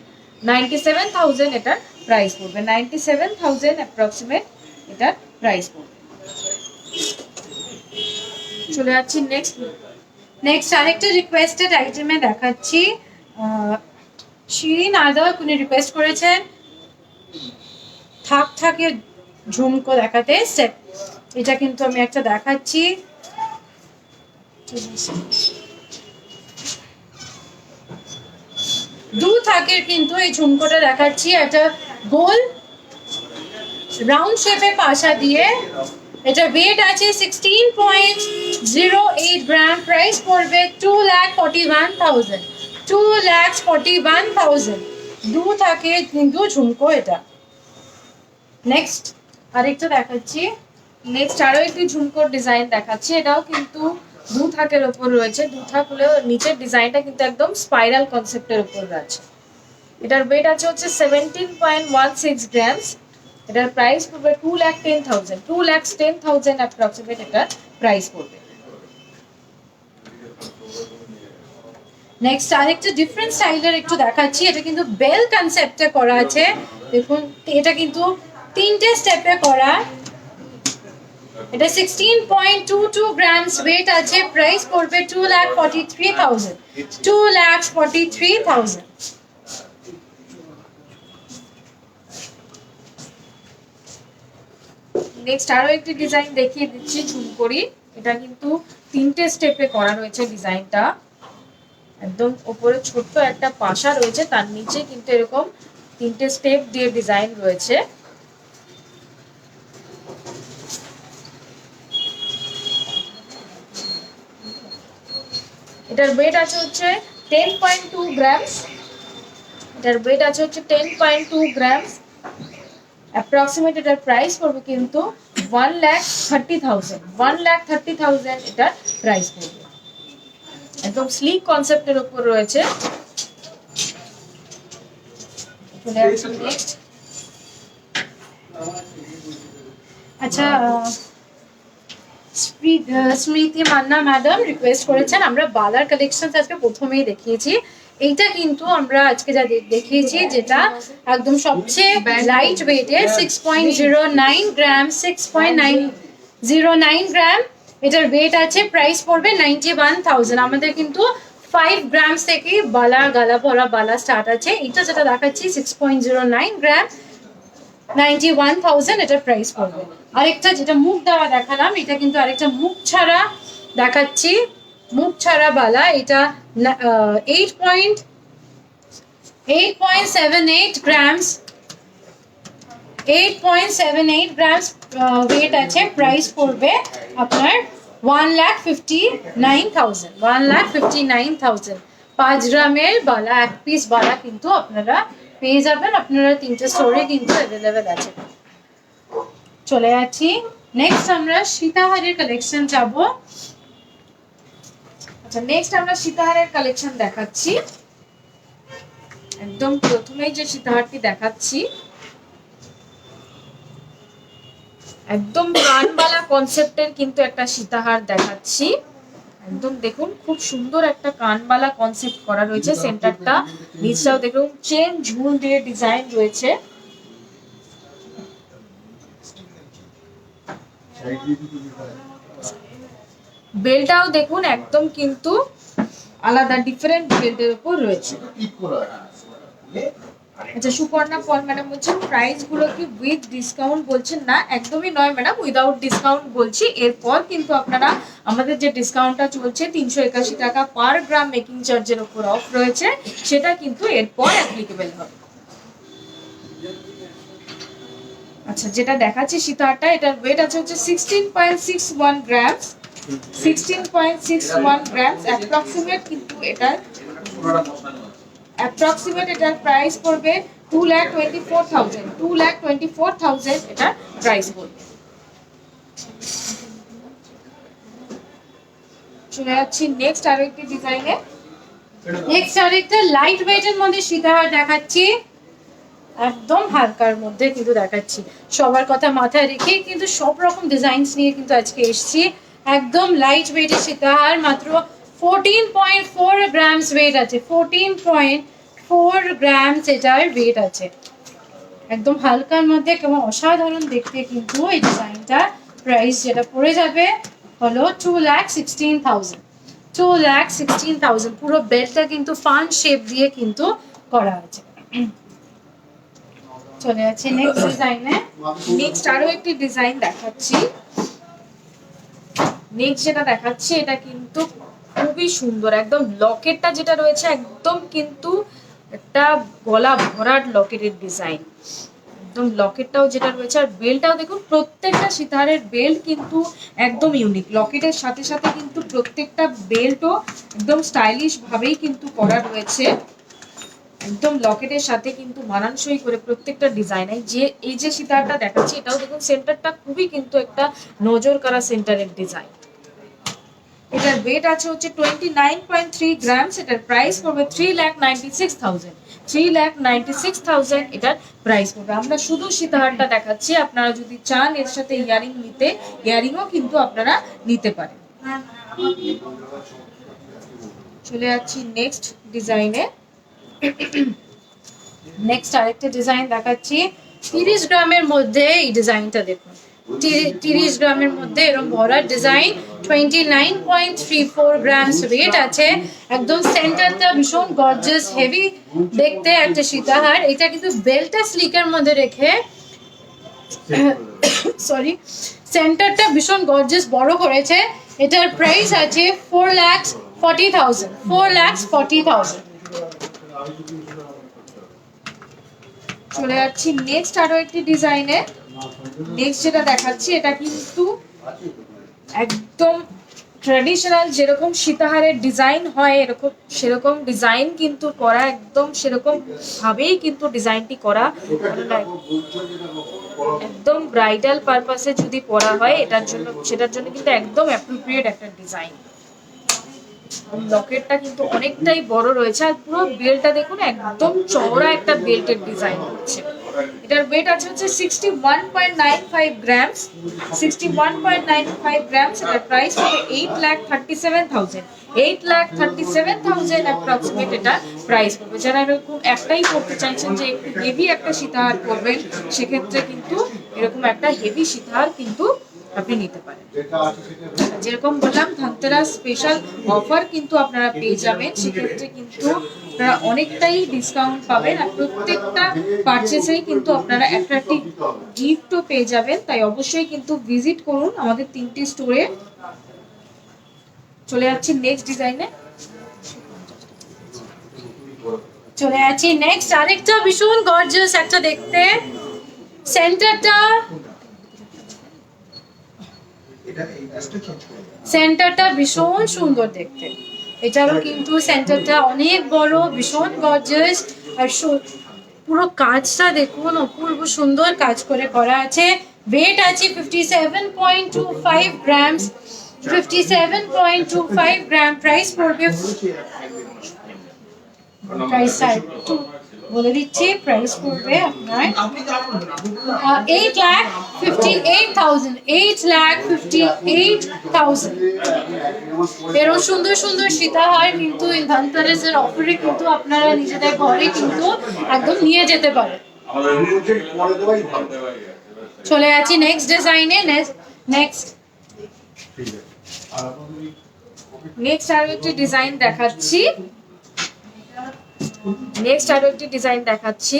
97,000 এটার প্রাইস পড়বে, 97,000 অ্যাপ্রক্সিমেট এটার প্রাইস পড়বে। চলে যাচ্ছি নেক্সট আরেকটা রিকোয়েস্টেড আইটেমে দেখাচ্ছি। শিরিন আদা উনি রিকোয়েস্ট করেছেন থাক থাকে ঝুমকো দেখাতে স্টেপ, এটা কিন্তু আমি একটা দেখাচ্ছি। দু থাকের কিন্তু এই ঝুমকোটা দেখাচ্ছি, একটা গোল রাউন্ড শেপে পাশা দিয়ে, এটা ওয়েট আছে 16.08 গ্রাম, প্রাইস পড়বে 2,41,000, 2,41,000। দু থাকে কিন্তু ঝুমকো এটা। নেক্সট আরেকটা দেখাচ্ছি। নেক্সট আরো একটি ঝুমকোর ডিজাইন দেখাচ্ছি, এটাও কিন্তু দু থাকের উপর রয়েছে, দু থাক হলেও নিচের ডিজাইনটা কিন্তু একদম স্পাইরাল কনসেপ্টের উপর আছে। এটার ওয়েট আছে হচ্ছে 17.16 গ্রামস, এটার প্রাইস পড়বে 2,10,000, 2,10,000 অ্যাপ্রক্সিমেট এটার প্রাইস পড়বে। নেক্সট আরেকটা ডিফারেন্ট স্টাইলের একটু দেখাচ্ছি, এটা কিন্তু বেল কনসেপ্টে করা আছে। দেখুন এটা কিন্তু 3টে স্টেপে করা, এটা 16.22 গ্রামস ওয়েট আছে, প্রাইস পড়বে 2,43,000, 2,43,000। নেক্সট আরো একটি ডিজাইন দেখিয়ে দিচ্ছি ঝুমকোরি, এটা কিন্তু 3টে স্টেপে করা রয়েছে ডিজাইনটা, একদম উপরে ছোট্ট একটা পাশা রয়েছে, তার নিচে কিন্তু এরকম 3টে স্টেপ দিয়ে ডিজাইন রয়েছে। এটার ওয়েট আছে হচ্ছে 10.2 গ্রামস, এটার ওয়েট আছে হচ্ছে 10.2 গ্রামস অ্যাপ্রক্সিমেট এটার প্রাইস পড়বে কিন্তু 1,30,000, 1,30,000 এটার প্রাইস পড়বে, একদম স্লিক কনসেপ্টের উপর রয়েছে। নেক্সট আচ্ছা, স্মৃতি মান্না ম্যাডাম রিকোয়েস্ট করেছেন আমরা বালার কালেকশন আজকে প্রথমেই দেখিয়েছি। এইটা কিন্তু আমরা আজকে যা দেখিয়েছি যেটা একদম সবচেয়ে লাইট ওয়েটের 6.09 গ্রাম, 6.909 গ্রাম এটার ওয়েট আছে, প্রাইস পড়বে 91,000। আমাদের কিন্তু 5 গ্রামস থেকে বালা গালা ভরা বালা স্টার্ট আছে। এটা যেটা দেখাচ্ছি 6.09 গ্রাম, 91,000 এটার প্রাইস পড়বে। আরেকটা যেটা মুখ দেওয়া দেখালাম, এটা কিন্তু আরেকটা মুখ ছাড়া দেখাচ্ছি, মুখ ছাড়া বালা, এটা 8.78 গ্রামস, 8.78 গ্রামস ওয়েট আছে, প্রাইস পড়বে আপনার 1,59,000, 1,59,000। 5 গ্রামের বালা, এক পিস বালা কিন্তু আপনারা পেয়ে যাবেন, আপনারা 3টে স্টোরে কিন্তু অ্যাভেলেবেল আছে। চলে যাচ্ছি নেক্সট আমরা সীতাহারের কালেকশন যাব। আচ্ছা, নেক্সট আমরা সীতাহারের কালেকশন দেখাচ্ছি। একদম প্রথমেই যে সীতাহারটি দেখাচ্ছি একদম কানবালা কনসেপ্টের কিন্তু একটা সীতাহার দেখাচ্ছি, একদম দেখুন খুব সুন্দর একটা কানবালা কনসেপ্ট করা রয়েছে, সেন্টারটা নিচটাও দেখুন চেন ঝুল দিয়ে ডিজাইন রয়েছে। বেলটাও দেখুন একদম কিন্তু আলাদা ডিফারেন্ট বেল্টের উপর রয়েছে। আচ্ছা, সুপর্ণা পল ম্যাডাম বলছেন প্রাইস গুলো কি উইথ ডিসকাউন্ট বলছেন? না, একদমই নয় ম্যাডাম, উইদাউট ডিসকাউন্ট বলছি। এরপর কিন্তু আপনারা আমাদের যে ডিসকাউন্টটা চলছে 381 টাকা পার গ্রাম মেকিং চার্জের উপর অফ রয়েছে, সেটা কিন্তু এরপর অ্যাপ্লিকেবল হবে। আচ্ছা, যেটা দেখাচ্ছি সীতাহারটা, এটার ওয়েট আছে হচ্ছে 16.61 গ্রামস, 16.61 গ্রামস অ্যাপ্রক্সিমেট, কিন্তু এটার প্রাইস পড়বে 2,24,000 2,24,000 এটা প্রাইস বলবে। চলে যাচ্ছি নেক্সট আরো একটি ডিজাইনে। নেক্সট আরেকটা লাইট ওয়েটের মধ্যে সীতাহার দেখাচ্ছি, একদম হালকার মধ্যে কিন্তু দেখাচ্ছি। সবার কথা মাথায় রেখে কিন্তু সব রকম ডিজাইনস নিয়ে কিন্তু আজকে এসেছি। একদম লাইট ওয়েটের সীতাহার, মাত্র 14.4 গ্রামস ওয়েট আছে, 14.4 গ্রামস এটার ওয়েট আছে। একদম হালকার মধ্যে কেমন অসাধারণ দেখতে কিন্তু এই ডিজাইনটা। প্রাইস যেটা পড়ে যাবে হলো 2,16,000, 2,16,000। পুরো বেল্টটা কিন্তু ফান শেপ দিয়ে কিন্তু করা আছে। চলে যাচ্ছে নেক্সট ডিজাইনে। নেক্সট আরো একটি ডিজাইন দেখাচ্ছি। নেক্সট যেটা দেখাচ্ছি এটা কিন্তু খুবই সুন্দর, একদম লকেটটা যেটা রয়েছে একদম কিন্তু একটা গলা ভরাট লকেটের ডিজাইন। একদম লকেটটাও যেটা রয়েছে আর বেল্টটাও দেখুন, প্রত্যেকটা সীতাহারের বেল্ট কিন্তু একদম ইউনিক। লকেটের সাথে সাথে কিন্তু প্রত্যেকটা বেল্টও একদম স্টাইলিশ ভাবেই কিন্তু করা রয়েছে। একদম লকেটের সাথে কিন্তু মানানসই করে প্রত্যেকটা ডিজাইন। এই যে সীতাহারটা দেখাচ্ছি এটাও দেখুন, সেন্টারটা খুবই কিন্তু একটা নজর কাড়া সেন্টারের ডিজাইন। এটার ওয়েট আছে হচ্ছে 29.3 গ্রামস। এটার প্রাইস পড়বে 3,96,000, 3,96,000 এটার প্রাইস পড়বে। আমরা শুধু সীতাহারটা দেখাচ্ছি, আপনারা যদি চান এর সাথে ইয়ারিং নিতে, ইয়ারিংও কিন্তু আপনারা নিতে পারেন। চলে যাচ্ছি নেক্সট ডিজাইনে। নেক্সট আরেকটা ডিজাইন দেখাচ্ছি 30 গ্রামের মধ্যে। এই ডিজাইনটা দেখুন, 30 গ্রামের মধ্যে এরকম ভরার ডিজাইন, 29.34 গ্রামস ওয়েট আছে। একদম সেন্টারটা ভীষণ গর্জিয়াস হেভি দেখতে একটা সীতাহার। এটা কিন্তু বেল্টটা স্লিকের মধ্যে রেখে সরি সেন্টারটা ভীষণ গর্জিয়াস বড় করেছে। এটার প্রাইস আছে 4,40,000, 4,40,000। চলে যাচ্ছি নেক্সট আরো একটি ডিজাইনে। নেক্সট যেটা দেখাচ্ছি এটা কিন্তু একদম ট্র্যাডিশনাল, যেরকম সীতাহারের ডিজাইন হয় এরকম সেরকম ডিজাইন কিন্তু করা, একদম সেরকম ভাবেই কিন্তু ডিজাইনটি করা। একদম ব্রাইডাল পারপাসে যদি পরা হয় এটার জন্য, সেটার জন্য কিন্তু একদম অ্যাপ্রোপ্রিয়েট একটা ডিজাইন। লকেটটা কিন্তু অনেকটাই বড় রয়েছে আর পুরো বেল্টটা দেখুন একদম চওড়া একটা বেল্টের ডিজাইন হচ্ছে। এটার ওয়েট আছে হচ্ছে 61.95 গ্রামস, 61.95 গ্রামস। এটার প্রাইস হবে 8,37,000, 8,37,000 অ্যাপ্রক্সিমেট এটা প্রাইস পড়বে। যারা এরকম একটাই পড়তে চাইছেন যে একটু হেভি একটা সীতাহার করবেন, সেক্ষেত্রে কিন্তু এরকম একটা হেভি সীতাহার কিন্তু আপনি নিতে পারেন। যেরকম বললাম ধনতেরাস স্পেশাল অফার কিন্তু আপনারা পেয়ে যাবেন, সেক্ষেত্রে কিন্তু আপনারা অনেকটাই ডিসকাউন্ট পাবেন আর প্রত্যেকটা পারচেসেই কিন্তু আপনারা অ্যাট্রাকটিভ গিফটও পেয়ে যাবেন। তাই অবশ্যই কিন্তু ভিজিট করুন আমাদের 3টি স্টোরে। চলে যাচ্ছি নেক্সট ডিজাইনে। চলে যাচ্ছি নেক্সট আরেকটা ভীষণ গর্জিয়াস একটা দেখতে। সেন্টারটা ভীষণ সুন্দর দেখতে। এটারও কিন্তু সেন্টারটা অনেক বড়, ভীষণ গর্জিয়াস। আর পুরো কাজটা দেখুন, অপূর্ব সুন্দর কাজ করে করা আছে। ওয়েট আছে 57.25 গ্রামস, 57.25 গ্রাম। প্রাইস পড়বে, প্রাইসটা একটু বলে দিচ্ছি, প্রাইস পড়বে আপনার 8,58,000, 8,58,000। এরও সুন্দর সুন্দর সীতাহার কিন্তু এই ধনতেরাসের অফারে কিন্তু আপনারা নিজেদের ঘরে কিন্তু একদম নিয়ে যেতে পারেন। চলে যাচ্ছি নেক্সট ডিজাইনে। নেক্সট আরো একটি ডিজাইন দেখাচ্ছি।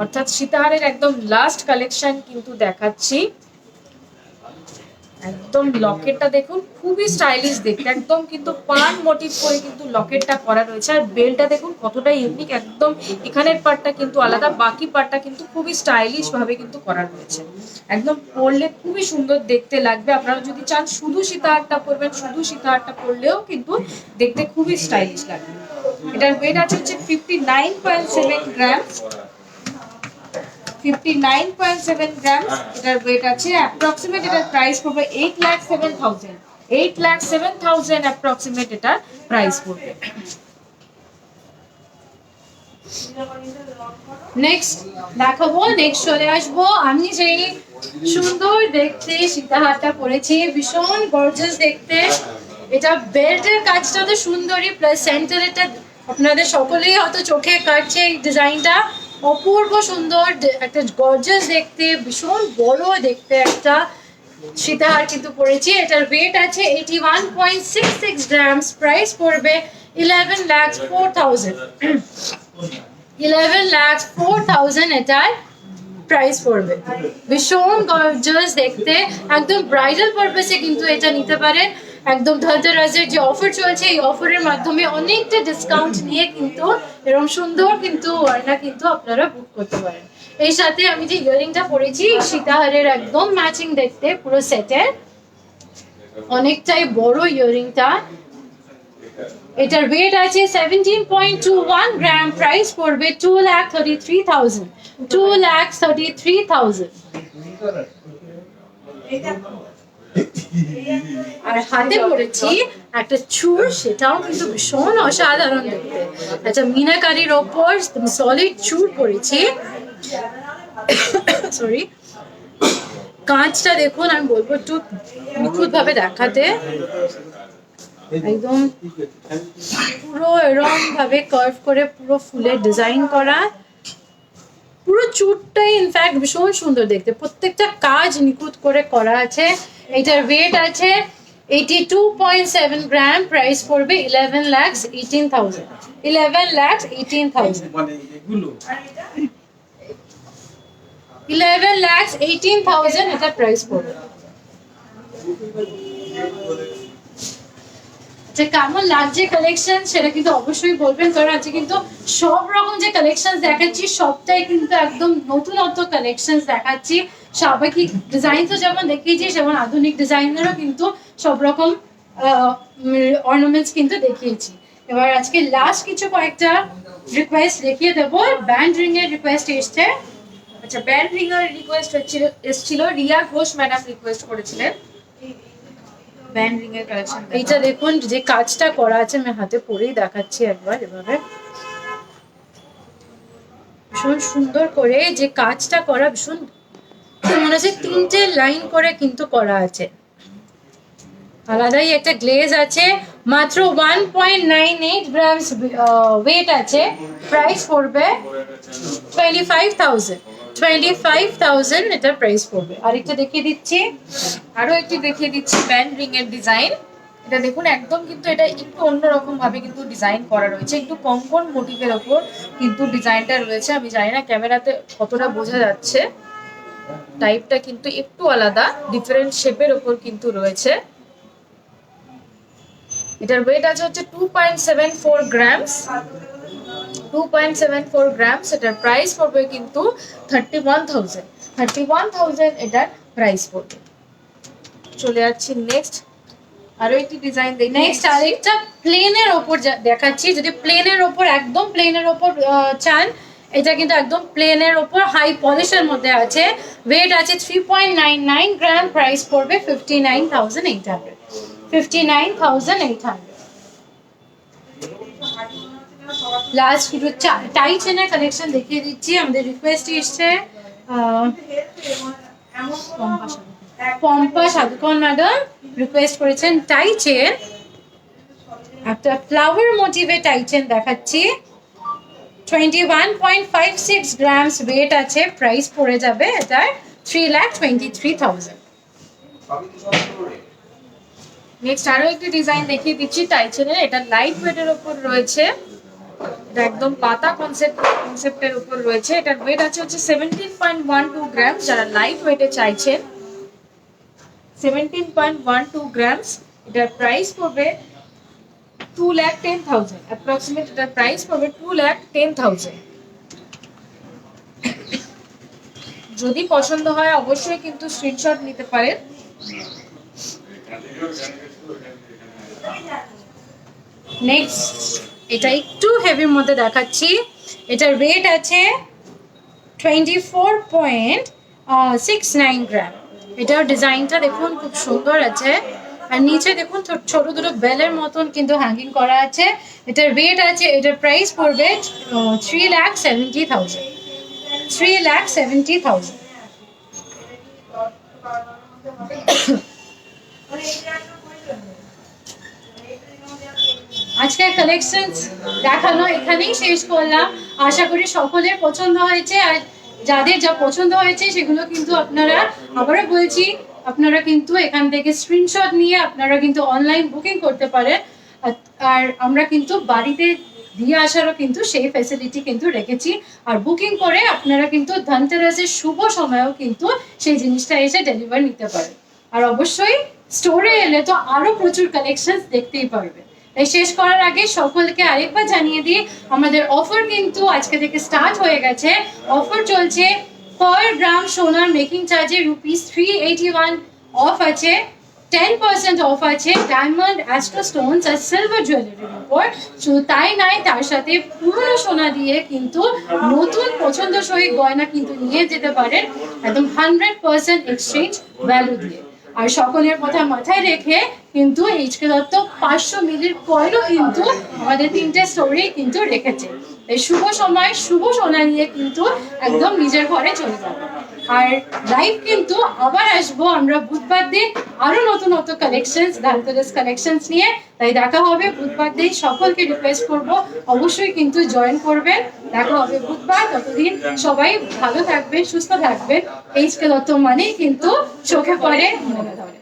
অর্থাৎ সীতাহারের একদম লাস্ট কালেকশন কিন্তু দেখাচ্ছি। একদম লকেটটা দেখুন খুবই স্টাইলিশ দেখতে, একদম কিন্তু পান মোটিভ করে কিন্তু লকেটটা করা রয়েছে। আর বেল্টটা দেখুন কতটা ইউনিক, একদম এখানের পার্টটা কিন্তু আলাদা, বাকি পার্টটা কিন্তু খুবই স্টাইলিশ ভাবে কিন্তু করা রয়েছে। একদম পরলে খুবই সুন্দর দেখতে লাগবে। আপনারা যদি চান শুধু সীতাহারটা পরবেন, শুধু সীতাহারটা পরলেও কিন্তু দেখতে খুবই স্টাইলিশ লাগবে। এটার ওয়েট আছে হচ্ছে 59.7 গ্রামস, 59.7 গ্রামস এটার ওয়েট আছে। অ্যাপ্রক্সিমেট এটার প্রাইস পড়বে 8,07,000। 8,07,000 অ্যাপ্রক্সিমেট এটার প্রাইস পড়বে। নেক্সট দেখাবো, নেক্সট চলে আসবো আমি যেই সুন্দর দেখতে সীতাহারটা পরেছি, ভীষণ গর্জিয়াস দেখতে। এটা বেল্টের কাজটা তো সুন্দরই, প্লাস সেন্টার এটা আপনাদের সকলেই হয়তো চোখে কাটছে এই ডিজাইনটা, অপূর্ব সুন্দর একটা গর্জিয়াস দেখতে, ভীষণ বড় দেখতে একটা সীতাহার কিন্তু পরেছি। এটার ওয়েট আছে 81.66 গ্রামস, প্রাইস পড়বে 11,04,000। 11,04,000 এটার প্রাইস পড়বে। ভীষণ গর্জিয়াস দেখতে, একদম ব্রাইডাল পারপাসে কিন্তু এটা নিতে পারেন। একদম ধনতেরাসের যে অফার চলছে, এই অফারের মাধ্যমে অনেকটা ডিসকাউন্ট নিয়ে কিন্তু এরকম সুন্দর কিন্তু ওড়না কিন্তু আপনারা বুক করতে পারেন। এই সাথে আমি যে ইয়ারিংটা পরেছি সীতাহারের একদম ম্যাচিং দেখতে, পুরো সেটের অনেকটাই বড় ইয়ারিংটা। এটার ওয়েট আছে 17.21 গ্রাম, প্রাইস পড়বে 2,33,000। 2,33,000। আর হাতে পড়েছি একটা চুড়, সেটাও কিন্তু ভীষণ অসাধারণ দেখতে। আচ্ছা, মিনাকারির ওপর সলিড চুড় পরেছি। সরি, কাঁচটা দেখুন, আমি বলবো একটু নিখুঁত ভাবে দেখাতে। একদম পুরো এরকম ভাবে কার্ভ করে পুরো ফুলের ডিজাইন করা, পুরো চুটটাই ইনফ্যাক্ট ভীষণ সুন্দর দেখতে, প্রত্যেকটা কাজ নিখুঁত করে করা আছে। এটার ওয়েট আছে 82.7 গ্রাম, প্রাইস পড়বে 11,18,000। 11,18,000। 11,18,000 এটা প্রাইস পড়বে। যে কেমন লাগছে কালেকশন সেটা কিন্তু অবশ্যই বলবেন, কারণ আজকে কিন্তু সব রকম যে কালেকশন দেখাচ্ছি সবটাই কিন্তু একদম নতুনত্ব কালেকশন দেখাচ্ছি। স্বাভাবিক ডিজাইন তো যেমন দেখিয়েছি, যেমন আধুনিক ডিজাইনেরও কিন্তু সব রকম অর্নামেন্টস কিন্তু দেখিয়েছি। এবার আজকে লাস্ট কিছু কয়েকটা রিকোয়েস্ট দেখিয়ে দেবো। ব্যান্ড রিং এর রিকোয়েস্ট এসছে। আচ্ছা, ব্যান্ড রিং এর রিকোয়েস্ট এসেছিল, রিয়া ঘোষ ম্যাডাম রিকোয়েস্ট করেছিলেন ব্যান্ড রিং এর কালেকশন। এইটা দেখুন যে কাজটা করা আছে, আমি হাতে পরেই দেখাচ্ছি একবার। এভাবে ভীষণ সুন্দর করে যে কাজটা করা, ভীষণ মনে হচ্ছে 3টে লাইন করে কিন্তু করা আছে। আলাদাই একটা গ্লেজ আছে। মাত্র 1.98 গ্রামস ওয়েট আছে, প্রাইস পড়বে 25,000। 25,000 এটা প্রাইস পড়বে। আরেকটা দেখিয়ে দিচ্ছি, আরো একটি দেখিয়ে দিচ্ছি ব্যান্ড রিং এর ডিজাইন। এটা দেখুন, একদম কিন্তু এটা একটু অন্যরকম ভাবে কিন্তু ডিজাইন করা রয়েছে, একটু কঙ্কন মোটিভের ওপর কিন্তু ডিজাইনটা রয়েছে। আমি জানি না ক্যামেরাতে কতটা বোঝা যাচ্ছে, টাইপটা কিন্তু একটু আলাদা, ডিফারেন্ট শেপের ওপর কিন্তু রয়েছে। এটার ওয়েট আছে হচ্ছে 2.74 গ্রামস। 2.74 গ্রামস। এটার প্রাইস পড়বে কিন্তু 31,000। 31,000 এটার প্রাইস পড়বে। চলে যাচ্ছি নেক্সট, আরো একটি ডিজাইন দেখি। নেক্সট আরেকটা প্লেনের ওপর দেখাচ্ছি। যদি প্লেনের ওপর, একদম প্লেনের ওপর চান, এটা কিন্তু একদম প্লেনের ওপর হাই পলিশের মধ্যে আছে। ওয়েট আছে 3.99 গ্রাম, প্রাইস পড়বে 59,800। 59,800। লাস্ট কিছু টাই চেনের কালেকশন দেখিয়ে দিচ্ছি। আমাদের রিকোয়েস্ট এসছে পম্পা সাধুকর ম্যাডাম রিকোয়েস্ট করেছেন টাই চেন, একটা ফ্লাওয়ার মোটিভে টাই চেন দেখাচ্ছি। 21.56 গ্রামস ওয়েট আছে, প্রাইস পড়ে যাবে এটার 3,23,000। নেক্সট আরো একটি ডিজাইন দেখিয়ে দিচ্ছি টাই চেনের। এটা লাইট ওয়েটের উপর রয়েছে, এটা একদম পাতা কনসেপ্টের উপর রয়েছে। এটার ওয়েট আছে হচ্ছে 17.12 গ্রাম। যারা লাইট ওয়েটে চাইছেন 17.12 গ্রামস। এটার প্রাইস পড়বে 2,10,000। অ্যাপ্রক্সিমেট এটার প্রাইস পড়বে 2,10,000। যদি পছন্দ হয় অবশ্যই কিন্তু স্ক্রিনশট নিতে পারেন। নেক্সট এটা একটু হেভির মধ্যে দেখাচ্ছি। এটার ওয়েট আছে 24.69 গ্রাম। এটার ডিজাইনটা দেখুন খুব সুন্দর আছে। আর নিচে দেখুন ছোট দুটো বেলের মতন কিন্তু হ্যাঙ্গিং করা আছে। এটার ওয়েট আছে, এটার প্রাইস পড়বে 3,70,000। 3,70,000। আজকের কালেকশন দেখানো এখানেই শেষ করলাম। আশা করি সকলের পছন্দ হয়েছে। আর যাদের যা পছন্দ হয়েছে সেগুলো কিন্তু আপনারা, আবারও বলছি, আপনারা কিন্তু এখান থেকে স্ক্রিনশট নিয়ে আপনারা কিন্তু অনলাইন বুকিং করতে পারেন। আর আমরা কিন্তু বাড়িতে দিয়ে আসারও কিন্তু সেই ফ্যাসিলিটি কিন্তু রেখেছি। আর বুকিং করে আপনারা কিন্তু ধনতেরাসের শুভ সময়েও কিন্তু সেই জিনিসটা এসে ডেলিভার নিতে পারেন। আর অবশ্যই স্টোরে এলে তো আরো প্রচুর কালেকশন দেখতেই পারবে। তাই শেষ করার আগে সকলকে আরেকবার জানিয়ে দিই, আমাদের অফার কিন্তু আজকে থেকে স্টার্ট হয়ে গেছে। অফার চলছে, পার গ্রাম সোনার মেকিং চার্জে ₹381 অফ আছে, 10% অফ আছে ডায়মন্ড, অ্যাস্ট্রো স্টোনস আর সিলভার জুয়েলারির উপর। শুধু তাই নয়, তার সাথে পুরনো সোনা দিয়ে কিন্তু নতুন পছন্দসই গয়না কিন্তু নিয়ে যেতে পারেন একদম 100% এক্সচেঞ্জ ভ্যালু দিয়ে। আর সকলের কথা মাথায় রেখে কিন্তু এইচকে দত্ত 500 মিলির কয়েনও কিন্তু আমাদের 3টে স্টোরে কিন্তু রেখেছে। এই শুভ সময় শুভ সোনা নিয়ে কিন্তু একদম নিজের ঘরে চলে যাবে। আর লাইভ কিন্তু আবার আসবো আমরা বুধবার দিন আরো নতুন নতুন কালেকশনস, ধনতেরাস কালেকশনস নিয়ে। তাই দেখা হবে বুধবার দিন। সকলকে রিকোয়েস্ট করব অবশ্যই কিন্তু জয়েন করবেন। দেখা হবে বুধবার। ততদিন সবাই ভালো থাকবেন, সুস্থ থাকবেন। এইচকে দত্ত মানেই কিন্তু চোখে পড়ে, মনে ধরে।